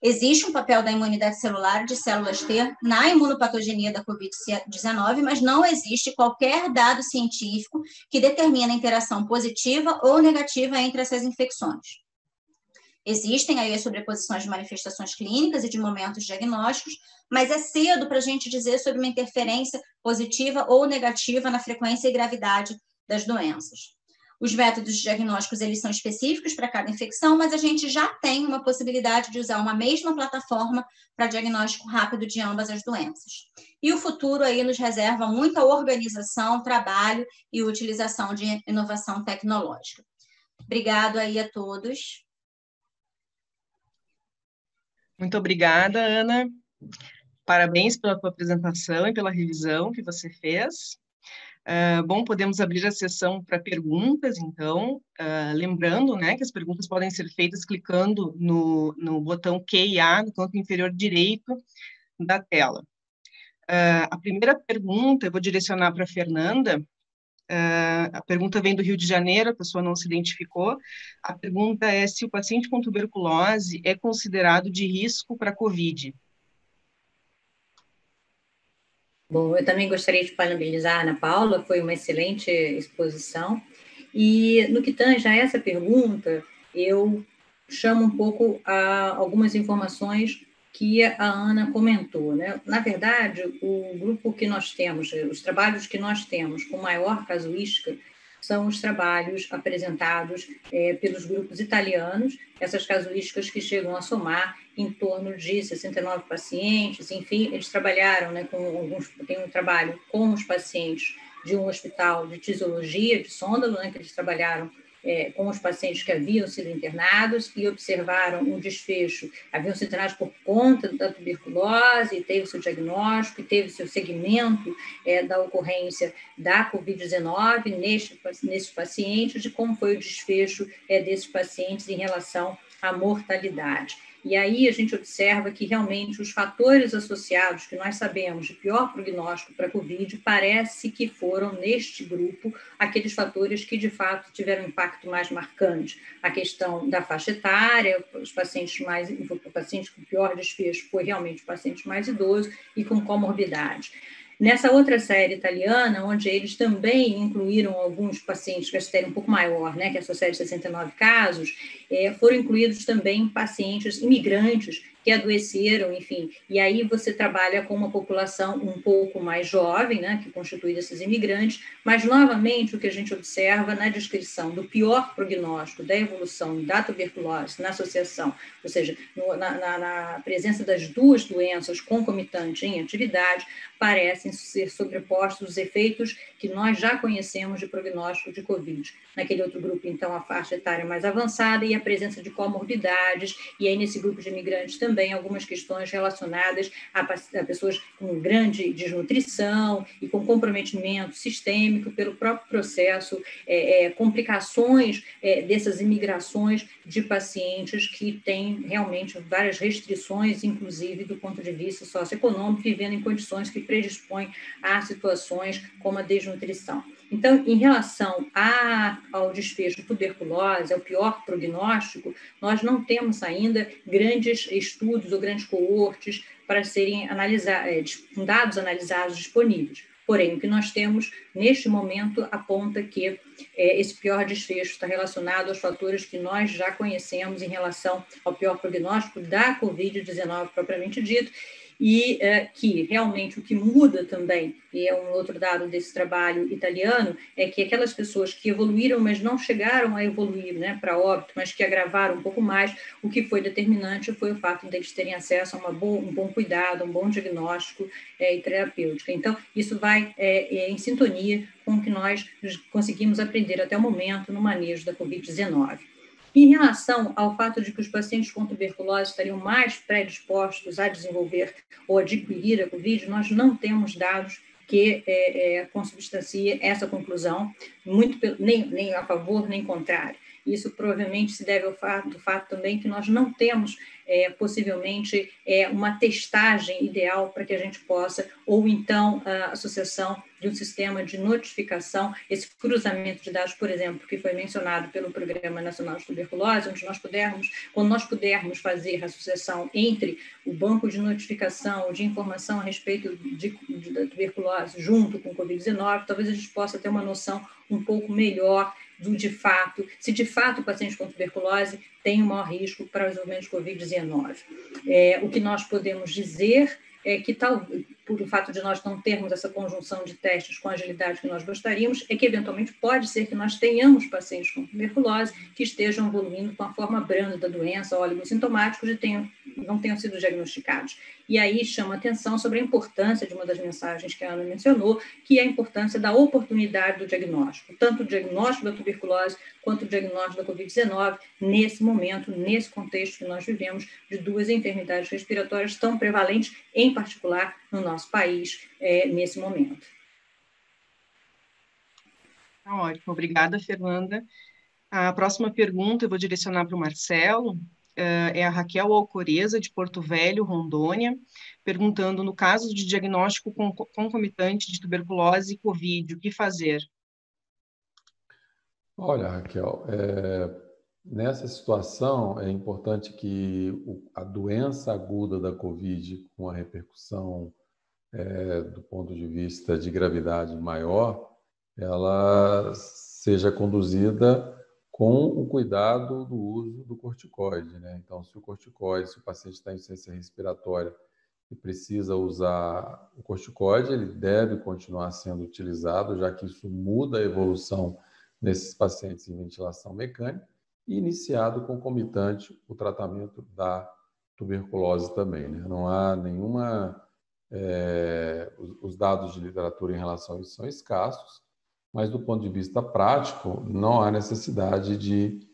Existe um papel da imunidade celular de células T na imunopatogenia da Covid-19, mas não existe qualquer dado científico que determine a interação positiva ou negativa entre essas infecções. Existem aí as sobreposições de manifestações clínicas e de momentos diagnósticos, mas é cedo para a gente dizer sobre uma interferência positiva ou negativa na frequência e gravidade das doenças. Os métodos diagnósticos, eles são específicos para cada infecção, mas a gente já tem uma possibilidade de usar uma mesma plataforma para diagnóstico rápido de ambas as doenças. E o futuro aí nos reserva muita organização, trabalho e utilização de inovação tecnológica. Obrigado aí a todos. Muito obrigada, Ana. Parabéns pela tua apresentação e pela revisão que você fez. Bom, podemos abrir a sessão para perguntas, então, lembrando, né, que as perguntas podem ser feitas clicando no botão Q e A no canto inferior direito da tela. A primeira pergunta eu vou direcionar para a Fernanda. A pergunta vem do Rio de Janeiro, a pessoa não se identificou. A pergunta é se o paciente com tuberculose é considerado de risco para a COVID. Bom, eu também gostaria de parabenizar a Ana Paula, foi uma excelente exposição. E no que tange a essa pergunta, eu chamo um pouco algumas informações que a Ana comentou, né? Na verdade, o grupo que nós temos, os trabalhos que nós temos com maior casuística, são os trabalhos apresentados pelos grupos italianos, essas casuísticas que chegam a somar em torno de 69 pacientes, enfim, eles trabalharam, né, tem um trabalho com os pacientes de um hospital de tisiologia de Sondalo, né, que eles trabalharam com os pacientes que haviam sido internados e observaram um desfecho, haviam sido internados por conta da tuberculose, e teve seu diagnóstico, e teve seu segmento da ocorrência da Covid-19 nesses pacientes, de como foi o desfecho desses pacientes em relação à mortalidade. E aí a gente observa que realmente os fatores associados que nós sabemos de pior prognóstico para a Covid parece que foram, neste grupo, aqueles fatores que de fato tiveram impacto mais marcante. A questão da faixa etária, os pacientes com pior desfecho foi realmente os pacientes mais idosos e com comorbidade. Nessa outra série italiana, onde eles também incluíram alguns pacientes com a série um pouco maior, né, que é essa série de 69 casos, foram incluídos também pacientes imigrantes que adoeceram, enfim, e aí você trabalha com uma população um pouco mais jovem, né, que constitui desses imigrantes, mas, novamente, o que a gente observa na descrição do pior prognóstico da evolução da tuberculose na associação, ou seja, na presença das duas doenças concomitantes em atividade, parecem ser sobrepostos os efeitos que nós já conhecemos de prognóstico de Covid. Naquele outro grupo, então, a faixa etária mais avançada e a presença de comorbidades, e aí nesse grupo de imigrantes também algumas questões relacionadas a pessoas com grande desnutrição e com comprometimento sistêmico pelo próprio processo, complicações dessas imigrações de pacientes que têm realmente várias restrições, inclusive do ponto de vista socioeconômico, vivendo em condições que predispõem a situações como a desnutrição. Então, em relação ao desfecho tuberculose, ao pior prognóstico, nós não temos ainda grandes estudos ou grandes coortes para serem dados analisados disponíveis. Porém, o que nós temos neste momento aponta que esse pior desfecho está relacionado aos fatores que nós já conhecemos em relação ao pior prognóstico da Covid-19 propriamente dito, e que realmente o que muda também, e é um outro dado desse trabalho italiano, é que aquelas pessoas que evoluíram, mas não chegaram a evoluir, né, para óbito, mas que agravaram um pouco mais, o que foi determinante foi o fato de eles terem acesso a um bom cuidado, um bom diagnóstico e terapêutica. Então, isso vai em sintonia com o que nós conseguimos aprender até o momento no manejo da Covid-19. Em relação ao fato de que os pacientes com tuberculose estariam mais predispostos a desenvolver ou adquirir a Covid, nós não temos dados que consubstanciem essa conclusão, nem a favor nem contrário. Isso provavelmente se deve ao fato também que nós não temos, possivelmente, uma testagem ideal para que a gente possa, ou então a associação de um sistema de notificação, esse cruzamento de dados, por exemplo, que foi mencionado pelo Programa Nacional de Tuberculose, onde quando nós pudermos fazer a associação entre o banco de notificação, de informação a respeito da tuberculose junto com o Covid-19, talvez a gente possa ter uma noção um pouco melhor se de fato o paciente com tuberculose tem um maior risco para o desenvolvimento de Covid-19. O que nós podemos dizer é que, por o fato de nós não termos essa conjunção de testes com a agilidade que nós gostaríamos, é que, eventualmente, pode ser que nós tenhamos pacientes com tuberculose que estejam evoluindo com a forma branda da doença, oligosintomáticos, e não tenham sido diagnosticados. E aí chama atenção sobre a importância de uma das mensagens que a Ana mencionou, que é a importância da oportunidade do diagnóstico, tanto o diagnóstico da tuberculose quanto o diagnóstico da Covid-19, nesse momento, nesse contexto que nós vivemos, de duas enfermidades respiratórias tão prevalentes, em particular no nosso país, nesse momento. Ótimo, obrigada, Fernanda. A próxima pergunta eu vou direcionar para o Marcelo, é a Raquel Alcoreza, de Porto Velho, Rondônia, perguntando, no caso de diagnóstico concomitante de tuberculose e Covid, o que fazer? Olha, Raquel, nessa situação é importante que a doença aguda da Covid, com a repercussão do ponto de vista de gravidade maior, ela seja conduzida com o cuidado do uso do corticoide, né? Então, se o paciente está em insuficiência respiratória e precisa usar o corticoide, ele deve continuar sendo utilizado, já que isso muda a evolução nesses pacientes em ventilação mecânica, e iniciado concomitante o tratamento da tuberculose também, né? Não há nenhuma os dados de literatura em relação a isso são escassos, mas do ponto de vista prático, não há necessidade de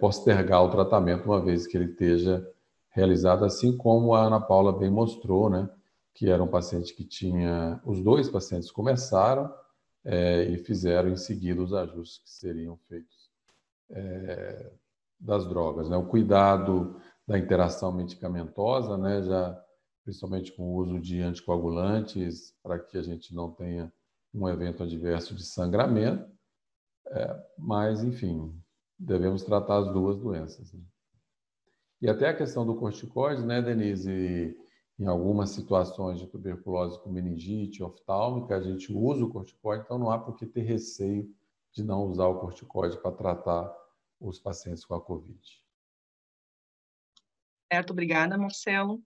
postergar o tratamento, uma vez que ele esteja realizado, assim como a Ana Paula bem mostrou, né, que era um paciente que tinha... Os dois pacientes começaram e fizeram em seguida os ajustes que seriam feitos das drogas, né? O cuidado da interação medicamentosa, né, principalmente com o uso de anticoagulantes, para que a gente não tenha um evento adverso de sangramento, mas, enfim, devemos tratar as duas doenças, né? E até a questão do corticoide, né, Denise, em algumas situações de tuberculose com meningite oftálmica, a gente usa o corticoide, então não há por que ter receio de não usar o corticoide para tratar os pacientes com a COVID. Certo, obrigada, Marcelo.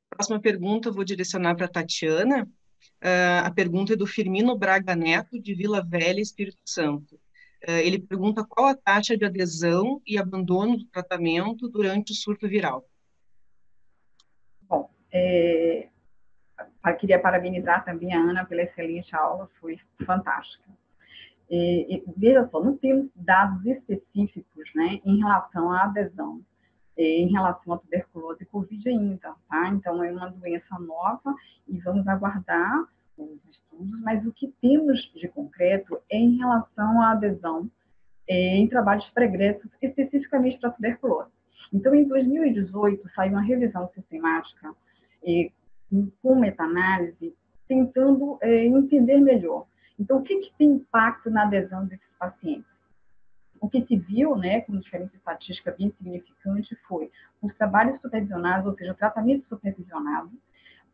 Próxima pergunta eu vou direcionar para a Tatiana. A pergunta é do Firmino Braga Neto, de Vila Velha, Espírito Santo. Ele pergunta qual a taxa de adesão e abandono do tratamento durante o surto viral. Bom, eu queria parabenizar também a Ana pela excelente aula, foi fantástica. Veja só, não temos dados específicos, né, em relação à adesão, em relação à tuberculose e Covid ainda, tá? Então, é uma doença nova e vamos aguardar os estudos, mas o que temos de concreto é em relação à adesão em trabalhos pregressos, especificamente para a tuberculose. Então, em 2018, saiu uma revisão sistemática com meta-análise, tentando entender melhor. Então, o que tem impacto na adesão desses pacientes? O que se viu, né, com diferença estatística bem significante, foi os trabalhos supervisionados, ou seja, o tratamento supervisionado,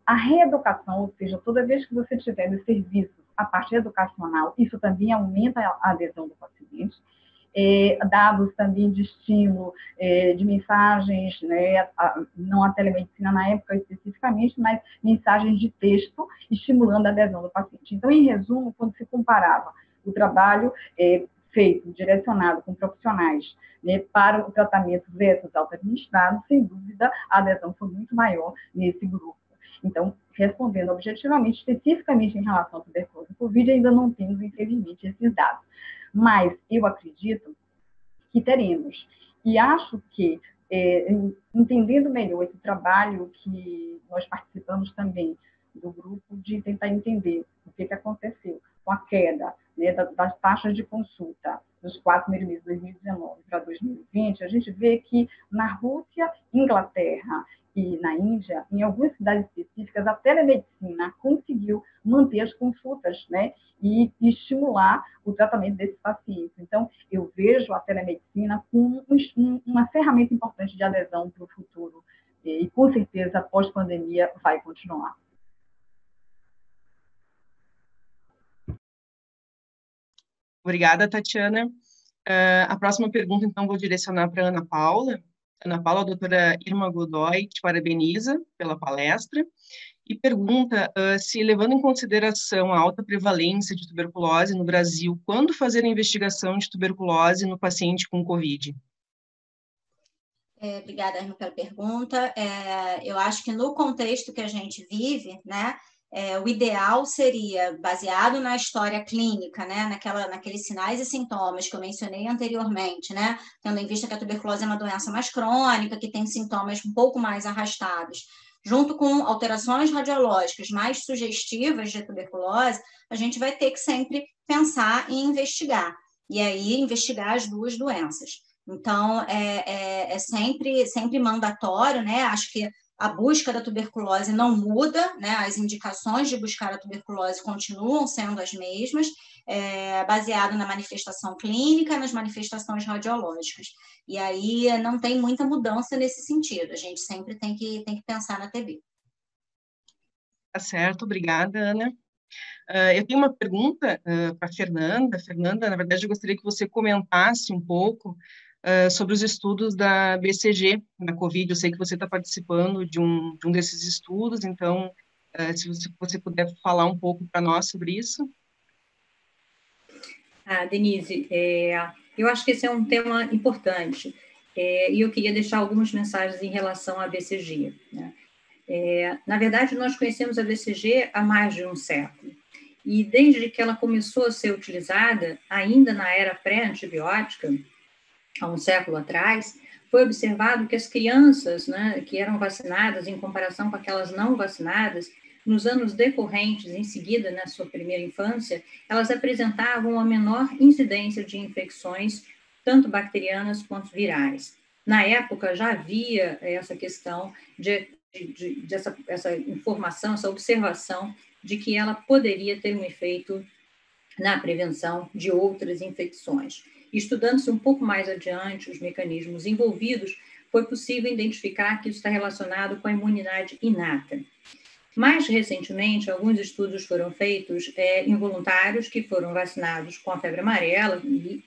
a reeducação, ou seja, toda vez que você tiver nos serviços a parte educacional, isso também aumenta a adesão do paciente. Dados também de estímulo, de mensagens, né, não a telemedicina na época especificamente, mas mensagens de texto estimulando a adesão do paciente. Então, em resumo, quando se comparava o trabalho feito, direcionado com profissionais, né, para o tratamento versus auto-administrado, sem dúvida, a adesão foi muito maior nesse grupo. Então, respondendo objetivamente, especificamente em relação à tuberculose e Covid, ainda não temos, infelizmente, esses dados. Mas eu acredito que teremos. E acho que, entendendo melhor esse trabalho que nós participamos também do grupo, de tentar entender o que aconteceu com a queda, né, das taxas de consulta dos 4 primeiros meses de 2019 para 2020, a gente vê que na Rússia, Inglaterra e na Índia, em algumas cidades específicas, a telemedicina conseguiu manter as consultas, né, e estimular o tratamento desses pacientes. Então, eu vejo a telemedicina como uma ferramenta importante de adesão para o futuro e, com certeza, pós-pandemia vai continuar. Obrigada, Tatiana. A próxima pergunta, então, vou direcionar para a Ana Paula. Ana Paula, a doutora Irma Godoy, te parabeniza pela palestra e pergunta se, levando em consideração a alta prevalência de tuberculose no Brasil, quando fazer a investigação de tuberculose no paciente com COVID? Obrigada, Irma, pela pergunta. Eu acho que no contexto que a gente vive, né, o ideal seria, baseado na história clínica, né, naqueles sinais e sintomas que eu mencionei anteriormente, né, tendo em vista que a tuberculose é uma doença mais crônica, que tem sintomas um pouco mais arrastados, junto com alterações radiológicas mais sugestivas de tuberculose, a gente vai ter que sempre pensar em investigar, e aí investigar as duas doenças. Então, é sempre mandatório, né? Acho que a busca da tuberculose não muda, né? As indicações de buscar a tuberculose continuam sendo as mesmas, baseado na manifestação clínica, nas manifestações radiológicas. E aí não tem muita mudança nesse sentido, a gente sempre tem que pensar na TB. Tá certo, obrigada, Ana. Eu tenho uma pergunta para a Fernanda. Fernanda, na verdade, eu gostaria que você comentasse um pouco sobre os estudos da BCG na COVID. Eu sei que você está participando de um desses estudos, então, se você puder falar um pouco para nós sobre isso. Denise, eu acho que esse é um tema importante, e eu queria deixar algumas mensagens em relação à BCG, né? Na verdade, nós conhecemos a BCG há mais de um século. E desde que ela começou a ser utilizada, ainda na era pré-antibiótica, há um século atrás, foi observado que as crianças, né, que eram vacinadas em comparação com aquelas não vacinadas, nos anos decorrentes, em seguida, na sua primeira infância, elas apresentavam uma menor incidência de infecções, tanto bacterianas quanto virais. Na época, já havia essa questão essa informação, essa observação de que ela poderia ter um efeito na prevenção de outras infecções. Estudando-se um pouco mais adiante os mecanismos envolvidos, foi possível identificar que isso está relacionado com a imunidade inata. Mais recentemente, alguns estudos foram feitos em voluntários que foram vacinados com a febre amarela, e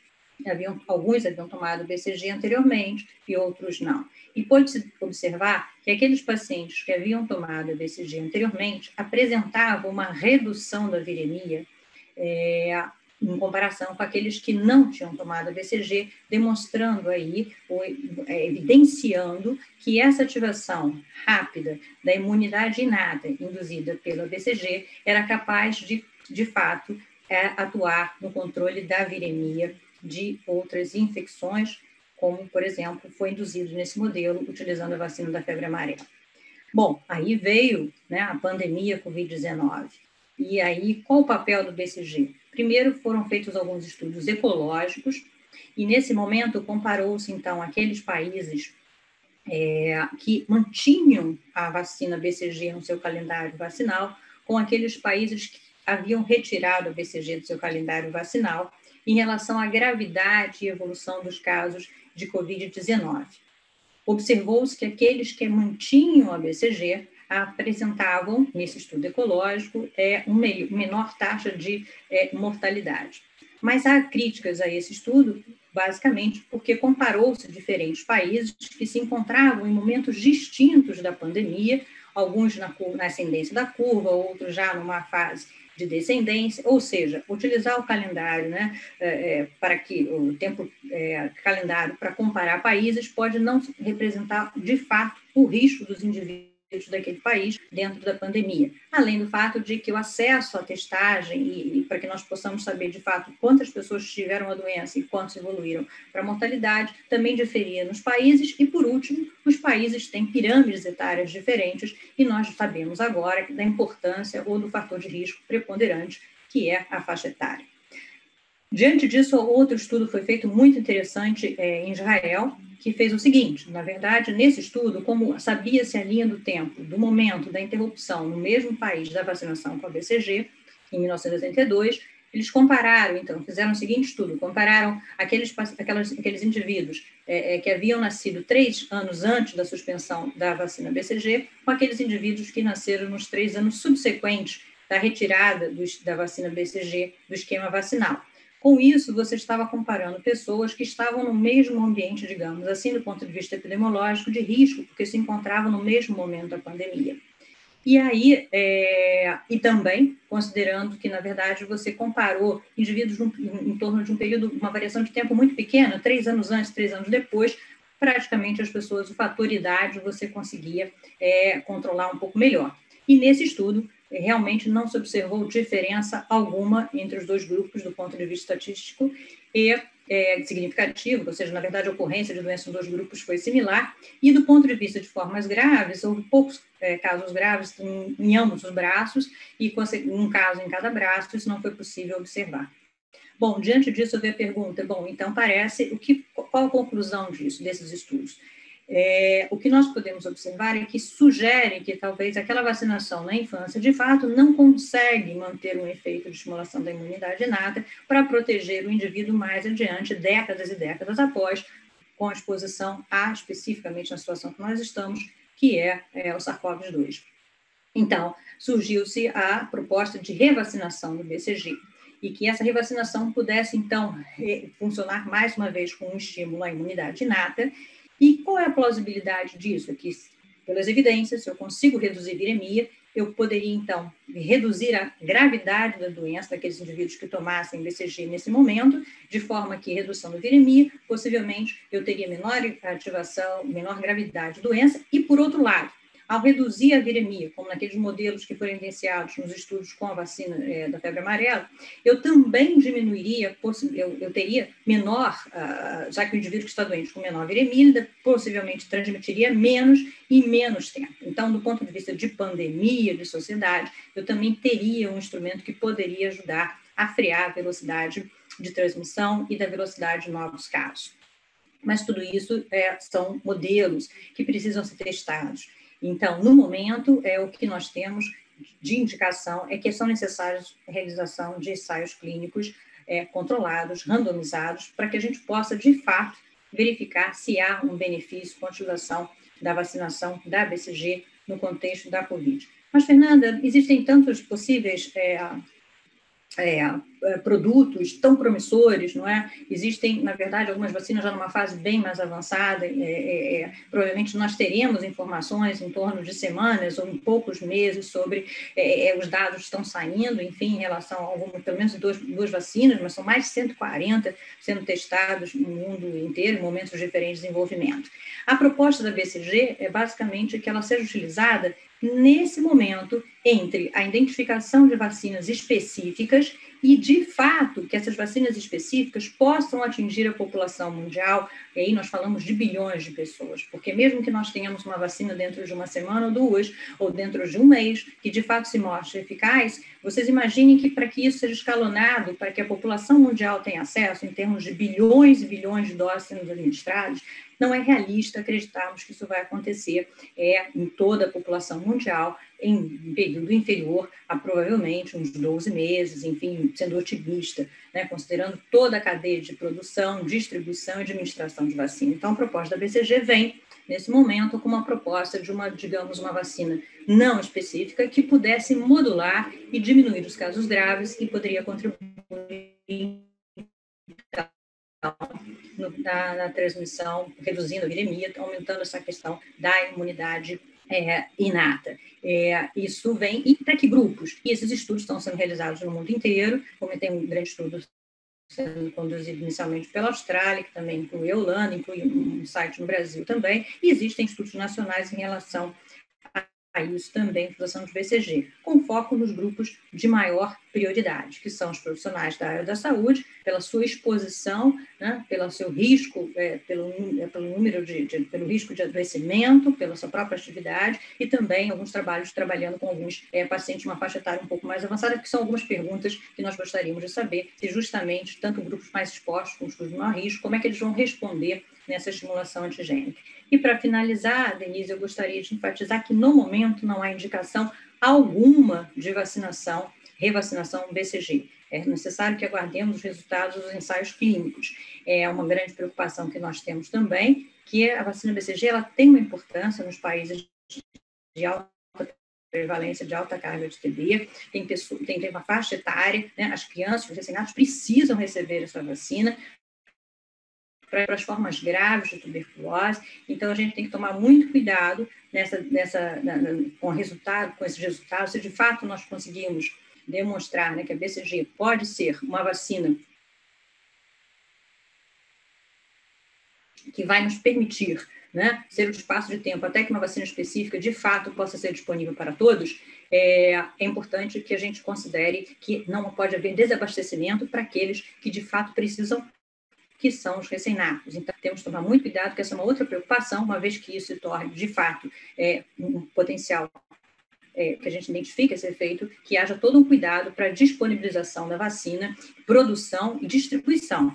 alguns haviam tomado BCG anteriormente e outros não. E pôde-se observar que aqueles pacientes que haviam tomado a BCG anteriormente apresentavam uma redução da viremia em comparação com aqueles que não tinham tomado a BCG, demonstrando aí, evidenciando que essa ativação rápida da imunidade inata induzida pela BCG era capaz de fato, atuar no controle da viremia de outras infecções, como, por exemplo, foi induzido nesse modelo utilizando a vacina da febre amarela. Bom, aí veio, né, a pandemia Covid-19. E aí, qual o papel do BCG? Primeiro, foram feitos alguns estudos ecológicos, e nesse momento comparou-se, então, aqueles países que mantinham a vacina BCG no seu calendário vacinal com aqueles países que haviam retirado a BCG do seu calendário vacinal em relação à gravidade e evolução dos casos de Covid-19. Observou-se que aqueles que mantinham a BCG apresentavam, nesse estudo ecológico, menor taxa de mortalidade. Mas há críticas a esse estudo, basicamente porque comparou-se diferentes países que se encontravam em momentos distintos da pandemia, alguns na ascendência da curva, outros já numa fase de descendência, ou seja, utilizar o calendário, né, para que o tempo calendário para comparar países pode não representar de fato o risco dos indivíduos daquele país dentro da pandemia, além do fato de que o acesso à testagem e para que nós possamos saber de fato quantas pessoas tiveram a doença e quantos evoluíram para a mortalidade também diferia nos países. E por último, os países têm pirâmides etárias diferentes e nós sabemos agora da importância ou do fator de risco preponderante que é a faixa etária. Diante disso, outro estudo foi feito muito interessante em Israel, que fez o seguinte: na verdade, nesse estudo, como sabia-se a linha do tempo do momento da interrupção no mesmo país da vacinação com a BCG, em 1982, eles compararam, então, fizeram o seguinte estudo, compararam aqueles indivíduos que haviam nascido 3 anos antes da suspensão da vacina BCG com aqueles indivíduos que nasceram nos 3 anos subsequentes da retirada da vacina BCG do esquema vacinal. Com isso, você estava comparando pessoas que estavam no mesmo ambiente, digamos assim, do ponto de vista epidemiológico, de risco, porque se encontravam no mesmo momento da pandemia. E aí, e também, considerando que, na verdade, você comparou indivíduos em torno de um período, uma variação de tempo muito pequena, 3 anos antes, 3 anos depois, praticamente as pessoas, o fator idade, você conseguia controlar um pouco melhor. E nesse estudo, realmente não se observou diferença alguma entre os dois grupos do ponto de vista estatístico e significativo, ou seja, na verdade a ocorrência de doença em 2 grupos foi similar, e do ponto de vista de formas graves, houve poucos casos graves em ambos os braços, e um caso em cada braço, isso não foi possível observar. Bom, diante disso eu vi a pergunta, então parece, qual a conclusão desses estudos? O que nós podemos observar é que sugere que talvez aquela vacinação na infância, de fato, não consegue manter um efeito de estimulação da imunidade inata para proteger o indivíduo mais adiante, décadas e décadas após, com a exposição especificamente na situação que nós estamos, que é o SARS-CoV-2. Então, surgiu-se a proposta de revacinação do BCG, e que essa revacinação pudesse, então, funcionar mais uma vez com um estímulo à imunidade inata. E qual é a plausibilidade disso? É que, pelas evidências, se eu consigo reduzir viremia, eu poderia, então, reduzir a gravidade da doença daqueles indivíduos que tomassem BCG nesse momento, de forma que, redução da viremia, possivelmente, eu teria menor ativação, menor gravidade da doença. E, por outro lado, ao reduzir a viremia, como naqueles modelos que foram evidenciados nos estudos com a vacina da febre amarela, eu também diminuiria, eu teria menor, já que o indivíduo que está doente com menor viremia, possivelmente transmitiria menos e menos tempo. Então, do ponto de vista de pandemia, de sociedade, eu também teria um instrumento que poderia ajudar a frear a velocidade de transmissão e da velocidade de novos casos. Mas tudo isso são modelos que precisam ser testados. Então, no momento, o que nós temos de indicação é que são necessárias a realização de ensaios clínicos controlados, randomizados, para que a gente possa, de fato, verificar se há um benefício com a utilização da vacinação da BCG no contexto da Covid. Mas, Fernanda, existem tantos possíveis produtos tão promissores, não é? Existem, na verdade, algumas vacinas já numa fase bem mais avançada, provavelmente nós teremos informações em torno de semanas ou em poucos meses sobre os dados que estão saindo, enfim, em relação a pelo menos duas vacinas, mas são mais de 140 sendo testados no mundo inteiro, em momentos diferentes de desenvolvimento. A proposta da BCG é basicamente que ela seja utilizada nesse momento entre a identificação de vacinas específicas e, de fato, que essas vacinas específicas possam atingir a população mundial, e aí nós falamos de bilhões de pessoas, porque mesmo que nós tenhamos uma vacina dentro de uma semana ou duas, ou dentro de um mês, que de fato se mostre eficaz, vocês imaginem que para que isso seja escalonado, para que a população mundial tenha acesso, em termos de bilhões e bilhões de doses sendo administradas, não é realista acreditarmos que isso vai acontecer em toda a população mundial em período inferior a provavelmente uns 12 meses, enfim, sendo otimista, né, considerando toda a cadeia de produção, distribuição e administração de vacina. Então, a proposta da BCG vem, nesse momento, com uma proposta de uma vacina não específica que pudesse modular e diminuir os casos graves e poderia contribuir na transmissão, reduzindo a viremia, aumentando essa questão da imunidade inata. Isso vem, e para que grupos? E esses estudos estão sendo realizados no mundo inteiro, como tem um grande estudo sendo conduzido inicialmente pela Austrália, que também inclui a Holanda, inclui um site no Brasil também, e existem estudos nacionais em relação a isso também, utilização de BCG, com foco nos grupos de maior prioridade, que são os profissionais da área da saúde, pela sua exposição, né, pelo seu risco, pelo risco de adoecimento, pela sua própria atividade, e também alguns trabalhos trabalhando com alguns pacientes de uma faixa etária um pouco mais avançada, que são algumas perguntas que nós gostaríamos de saber, se justamente, tanto grupos mais expostos, com os grupos de maior risco, como é que eles vão responder nessa estimulação antigênica. E para finalizar, Denise, eu gostaria de enfatizar que no momento não há indicação alguma de vacinação, revacinação BCG. É necessário que aguardemos os resultados dos ensaios clínicos. É uma grande preocupação que nós temos também, que a vacina BCG ela tem uma importância nos países de alta prevalência, de alta carga de TB, tem uma faixa etária, né? As crianças, os recém-nascidos precisam receber essa vacina, para as formas graves de tuberculose. Então, a gente tem que tomar muito cuidado com esses resultados, se de fato nós conseguimos demonstrar, né, que a BCG pode ser uma vacina que vai nos permitir, né, ser um espaço de tempo até que uma vacina específica de fato possa ser disponível para todos, é importante que a gente considere que não pode haver desabastecimento para aqueles que de fato precisam, que são os recém-nascidos. Então, temos que tomar muito cuidado, que essa é uma outra preocupação, uma vez que isso se torne, de fato, um potencial que a gente identifica esse efeito, que haja todo um cuidado para a disponibilização da vacina, produção e distribuição,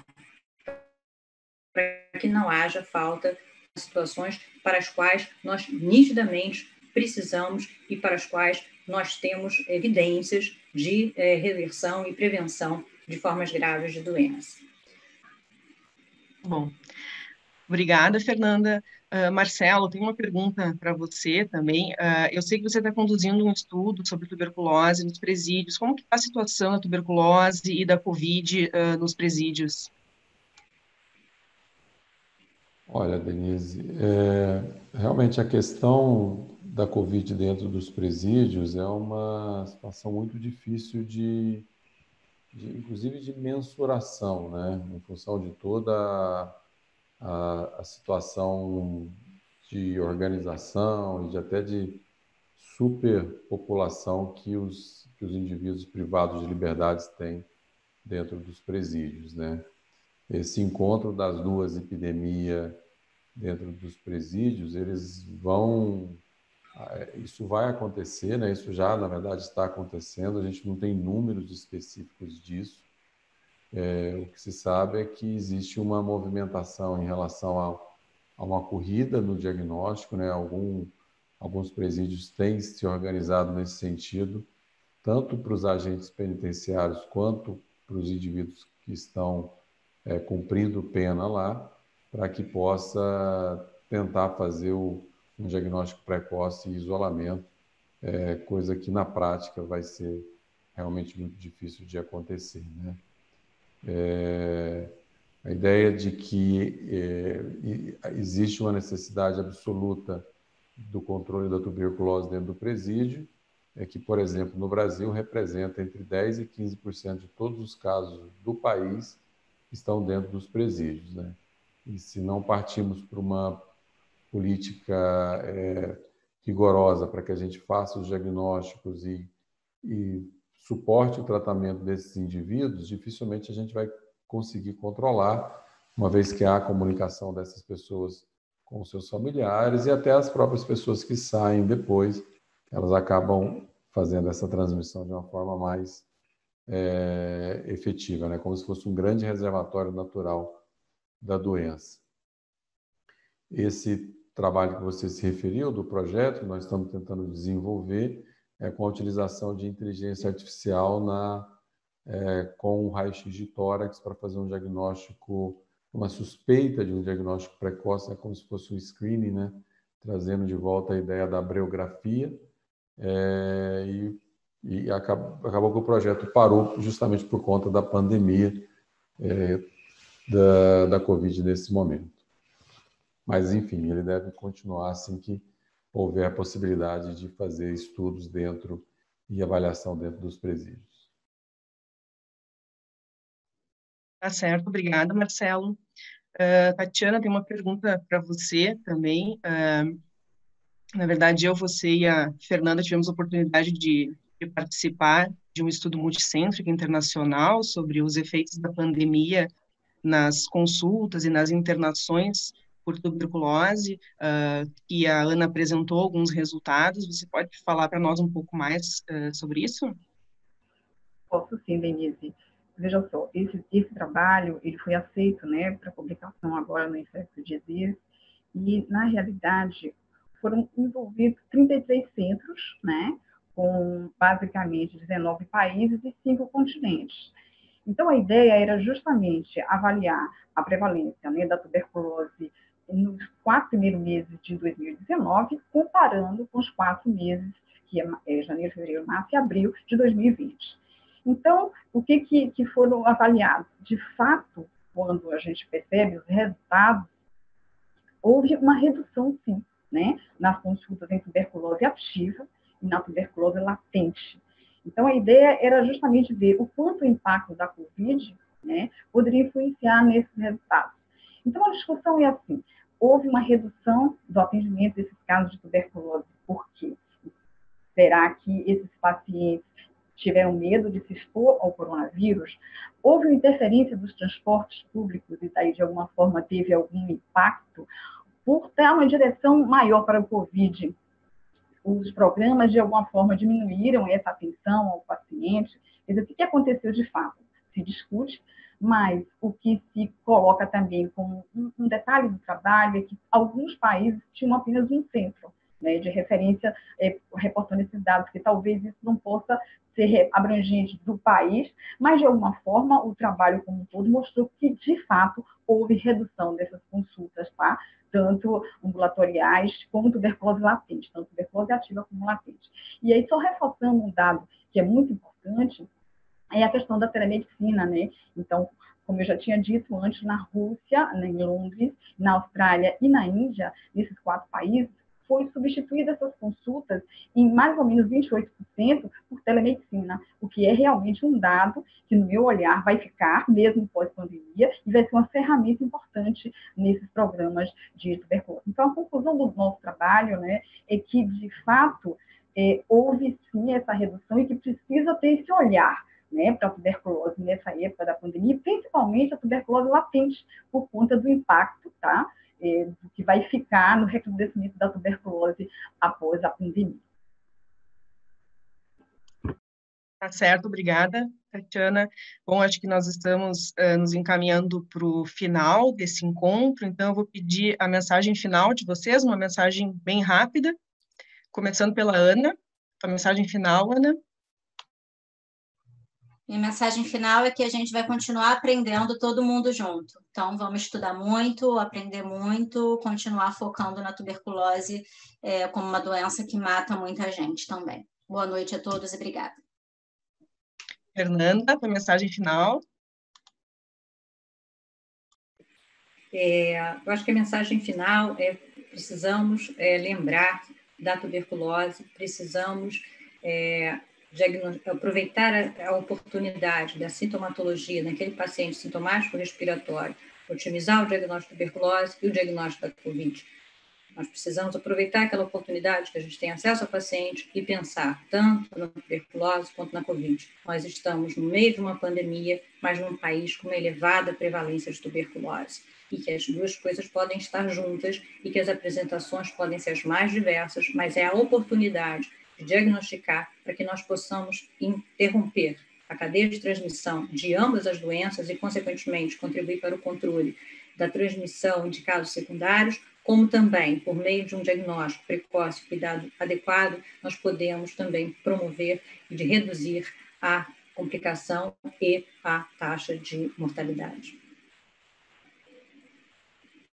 para que não haja falta de situações para as quais nós nitidamente precisamos e para as quais nós temos evidências de reversão e prevenção de formas graves de doença. Bom, obrigada, Fernanda. Marcelo, tem uma pergunta para você também. Eu sei que você está conduzindo um estudo sobre tuberculose nos presídios. Como que está a situação da tuberculose e da Covid nos presídios? Olha, Denise, realmente a questão da Covid dentro dos presídios é uma situação muito difícil inclusive de mensuração, né? Em função de toda a situação de organização e até de superpopulação que os indivíduos privados de liberdades têm dentro dos presídios, né? Esse encontro das duas epidemias dentro dos presídios, isso vai acontecer, né? Isso já, na verdade, está acontecendo, a gente não tem números específicos disso. O que se sabe é que existe uma movimentação em relação a uma corrida no diagnóstico, né? Alguns presídios têm se organizado nesse sentido, tanto para os agentes penitenciários quanto para os indivíduos que estão cumprindo pena lá, para que possa tentar fazer um diagnóstico precoce e isolamento, coisa que na prática vai ser realmente muito difícil de acontecer, né? A ideia de que existe uma necessidade absoluta do controle da tuberculose dentro do presídio é que, por exemplo, no Brasil, representa entre 10% e 15% de todos os casos do país que estão dentro dos presídios, né? E se não partimos para uma política rigorosa para que a gente faça os diagnósticos e suporte o tratamento desses indivíduos, dificilmente a gente vai conseguir controlar, uma vez que há a comunicação dessas pessoas com seus familiares e até as próprias pessoas que saem depois, elas acabam fazendo essa transmissão de uma forma mais efetiva, né? Como se fosse um grande reservatório natural da doença. Esse trabalho que você se referiu, do projeto, nós estamos tentando desenvolver com a utilização de inteligência artificial com o raio-x de tórax para fazer um diagnóstico, uma suspeita de um diagnóstico precoce, como se fosse um screening, né? Trazendo de volta a ideia da abreugrafia, e acabou que o projeto parou justamente por conta da pandemia da Covid nesse momento. Mas, enfim, ele deve continuar assim que houver a possibilidade de fazer estudos dentro e avaliação dentro dos presídios. Tá certo, obrigada, Marcelo. Tatiana, tem uma pergunta para você também. Na verdade, você e a Fernanda tivemos a oportunidade de participar de um estudo multicêntrico internacional sobre os efeitos da pandemia nas consultas e nas internações por tuberculose, e a Ana apresentou alguns resultados. Você pode falar para nós um pouco mais sobre isso? Posso sim, Denise. Veja só, esse trabalho ele foi aceito, né, para publicação agora no Infectious Disease, e, na realidade, foram envolvidos 33 centros, né, com basicamente 19 países e 5 continentes. Então, a ideia era justamente avaliar a prevalência, né, da tuberculose nos 4 primeiros meses de 2019, comparando com os 4 meses, que é janeiro, fevereiro, março e abril de 2020. Então, o que foram avaliados? De fato, quando a gente percebe os resultados, houve uma redução, sim, né, nas consultas em tuberculose ativa e na tuberculose latente. Então, a ideia era justamente ver o quanto o impacto da Covid, né, poderia influenciar nesses resultados. Então, a discussão é assim: houve uma redução do atendimento desses casos de tuberculose. Por quê? Será que esses pacientes tiveram medo de se expor ao coronavírus? Houve uma interferência dos transportes públicos e daí, de alguma forma, teve algum impacto por ter uma direção maior para o Covid? Os programas, de alguma forma, diminuíram essa atenção ao paciente? Quer dizer, o que aconteceu de fato? Se discute, mas o que se coloca também como um detalhe do trabalho é que alguns países tinham apenas um centro, né, de referência, reportando esses dados, que talvez isso não possa ser abrangente do país, mas, de alguma forma, o trabalho como um todo mostrou que, de fato, houve redução dessas consultas, tá? Tanto ambulatoriais como tuberculose latente, tanto tuberculose ativa como latente. E aí, só reforçando um dado que é muito importante, é a questão da telemedicina, né? Então, como eu já tinha dito antes, na Rússia, em Londres, na Austrália e na Índia, nesses 4 países, foi substituída essas consultas em mais ou menos 28% por telemedicina, o que é realmente um dado que, no meu olhar, vai ficar, mesmo pós-pandemia, e vai ser uma ferramenta importante nesses programas de tuberculose. Então, a conclusão do nosso trabalho, né, é que, de fato, houve sim essa redução e que precisa ter esse olhar, né, para a tuberculose nessa época da pandemia, principalmente a tuberculose latente, por conta do impacto, tá, do que vai ficar no recrudescimento da tuberculose após a pandemia. Tá certo, obrigada, Tatiana. Bom, acho que nós estamos nos encaminhando para o final desse encontro, então eu vou pedir a mensagem final de vocês, uma mensagem bem rápida, começando pela Ana. A mensagem final, Ana. Minha mensagem final é que a gente vai continuar aprendendo todo mundo junto. Então, vamos estudar muito, aprender muito, continuar focando na tuberculose como uma doença que mata muita gente também. Boa noite a todos e obrigada. Fernanda, a mensagem final. Eu acho que a mensagem final é: precisamos lembrar da tuberculose, precisamos aproveitar a oportunidade da sintomatologia naquele paciente sintomático respiratório, otimizar o diagnóstico de tuberculose e o diagnóstico da Covid. Nós precisamos aproveitar aquela oportunidade que a gente tem acesso ao paciente e pensar tanto na tuberculose quanto na Covid. Nós estamos no meio de uma pandemia, mas num país com uma elevada prevalência de tuberculose, e que as duas coisas podem estar juntas e que as apresentações podem ser as mais diversas, mas é a oportunidade de diagnosticar para que nós possamos interromper a cadeia de transmissão de ambas as doenças e, consequentemente, contribuir para o controle da transmissão de casos secundários, como também, por meio de um diagnóstico precoce, cuidado adequado, nós podemos também promover e de reduzir a complicação e a taxa de mortalidade.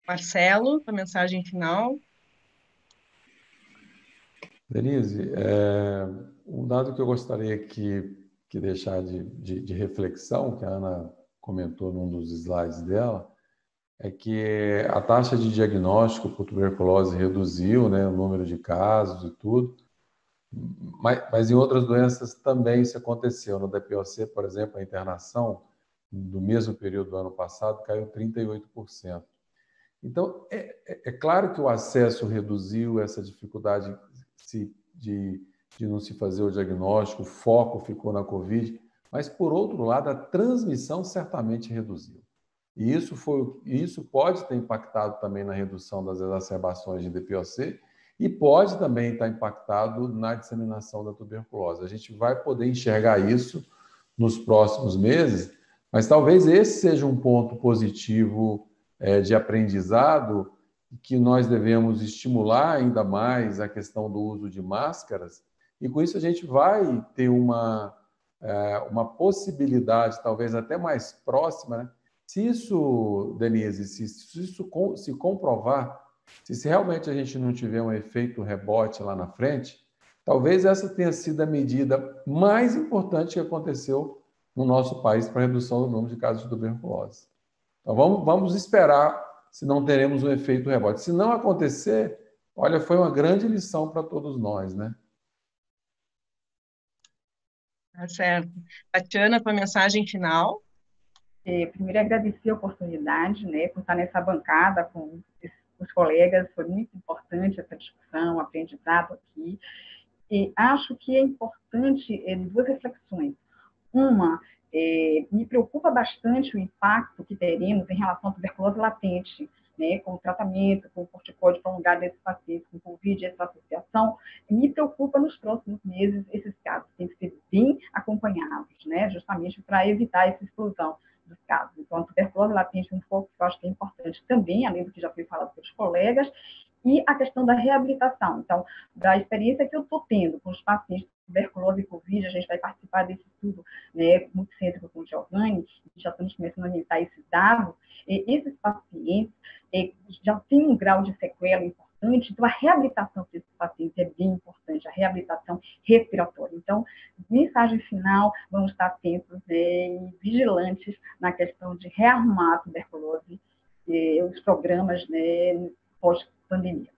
Marcelo, a mensagem final. Denise, um dado que eu gostaria que deixar de reflexão, que a Ana comentou num dos slides dela, é que a taxa de diagnóstico por tuberculose reduziu, né, o número de casos e tudo, mas em outras doenças também isso aconteceu. No DPOC, por exemplo, a internação do mesmo período do ano passado caiu 38%. Então, é claro que o acesso reduziu, essa dificuldade de não se fazer o diagnóstico, o foco ficou na Covid, mas, por outro lado, a transmissão certamente reduziu. E isso pode ter impactado também na redução das exacerbações de DPOC e pode também estar impactado na disseminação da tuberculose. A gente vai poder enxergar isso nos próximos meses, mas talvez esse seja um ponto positivo de aprendizado, que nós devemos estimular ainda mais a questão do uso de máscaras, e com isso a gente vai ter uma possibilidade, talvez até mais próxima, né? Se isso, Denise, se isso se comprovar, se realmente a gente não tiver um efeito rebote lá na frente, talvez essa tenha sido a medida mais importante que aconteceu no nosso país para a redução do número de casos de tuberculose. Então, vamos esperar se não teremos um efeito rebote. Se não acontecer, olha, foi uma grande lição para todos nós, né? Tá certo. Tatiana, com a mensagem final. Primeiro, agradecer a oportunidade, né, por estar nessa bancada com os colegas. Foi muito importante essa discussão, aprendizado aqui. E acho que é importante duas reflexões. Uma, me preocupa bastante o impacto que teremos em relação à tuberculose latente, né, com o tratamento, com o corticoide prolongado desses pacientes, com Covid, essa associação. Me preocupa nos próximos meses esses casos. Tem que ser bem acompanhados, né, justamente para evitar essa explosão dos casos. Então, a tuberculose latente é um foco que eu acho que é importante também, além do que já foi falado pelos colegas, e a questão da reabilitação. Então, da experiência que eu estou tendo com os pacientes com tuberculose e Covid, a gente vai participar desse estudo, né, multicêntrico com o Giovanni, já estamos começando a aumentar esses dados, e esses pacientes já têm um grau de sequela importante, então a reabilitação desses pacientes é bem importante, a reabilitação respiratória. Então, mensagem final, vamos estar atentos e vigilantes na questão de rearrumar a tuberculose, os programas, né, pós-pandemia.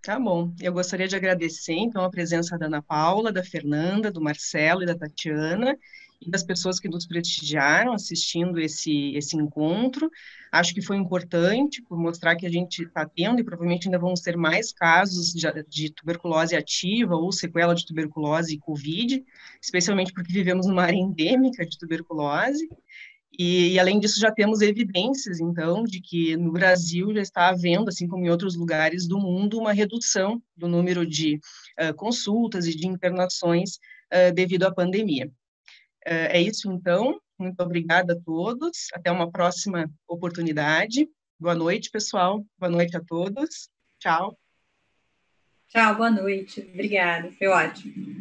Tá bom. Eu gostaria de agradecer, então, a presença da Ana Paula, da Fernanda, do Marcelo e da Tatiana, e das pessoas que nos prestigiaram assistindo esse encontro. Acho que foi importante por mostrar que a gente está tendo, e provavelmente ainda vamos ter mais casos de tuberculose ativa ou sequela de tuberculose e Covid, especialmente porque vivemos numa área endêmica de tuberculose. Além disso, já temos evidências, então, de que no Brasil já está havendo, assim como em outros lugares do mundo, uma redução do número de consultas e de internações devido à pandemia. É isso, então. Muito obrigada a todos. Até uma próxima oportunidade. Boa noite, pessoal. Boa noite a todos. Tchau. Tchau, boa noite. Obrigada, foi ótimo.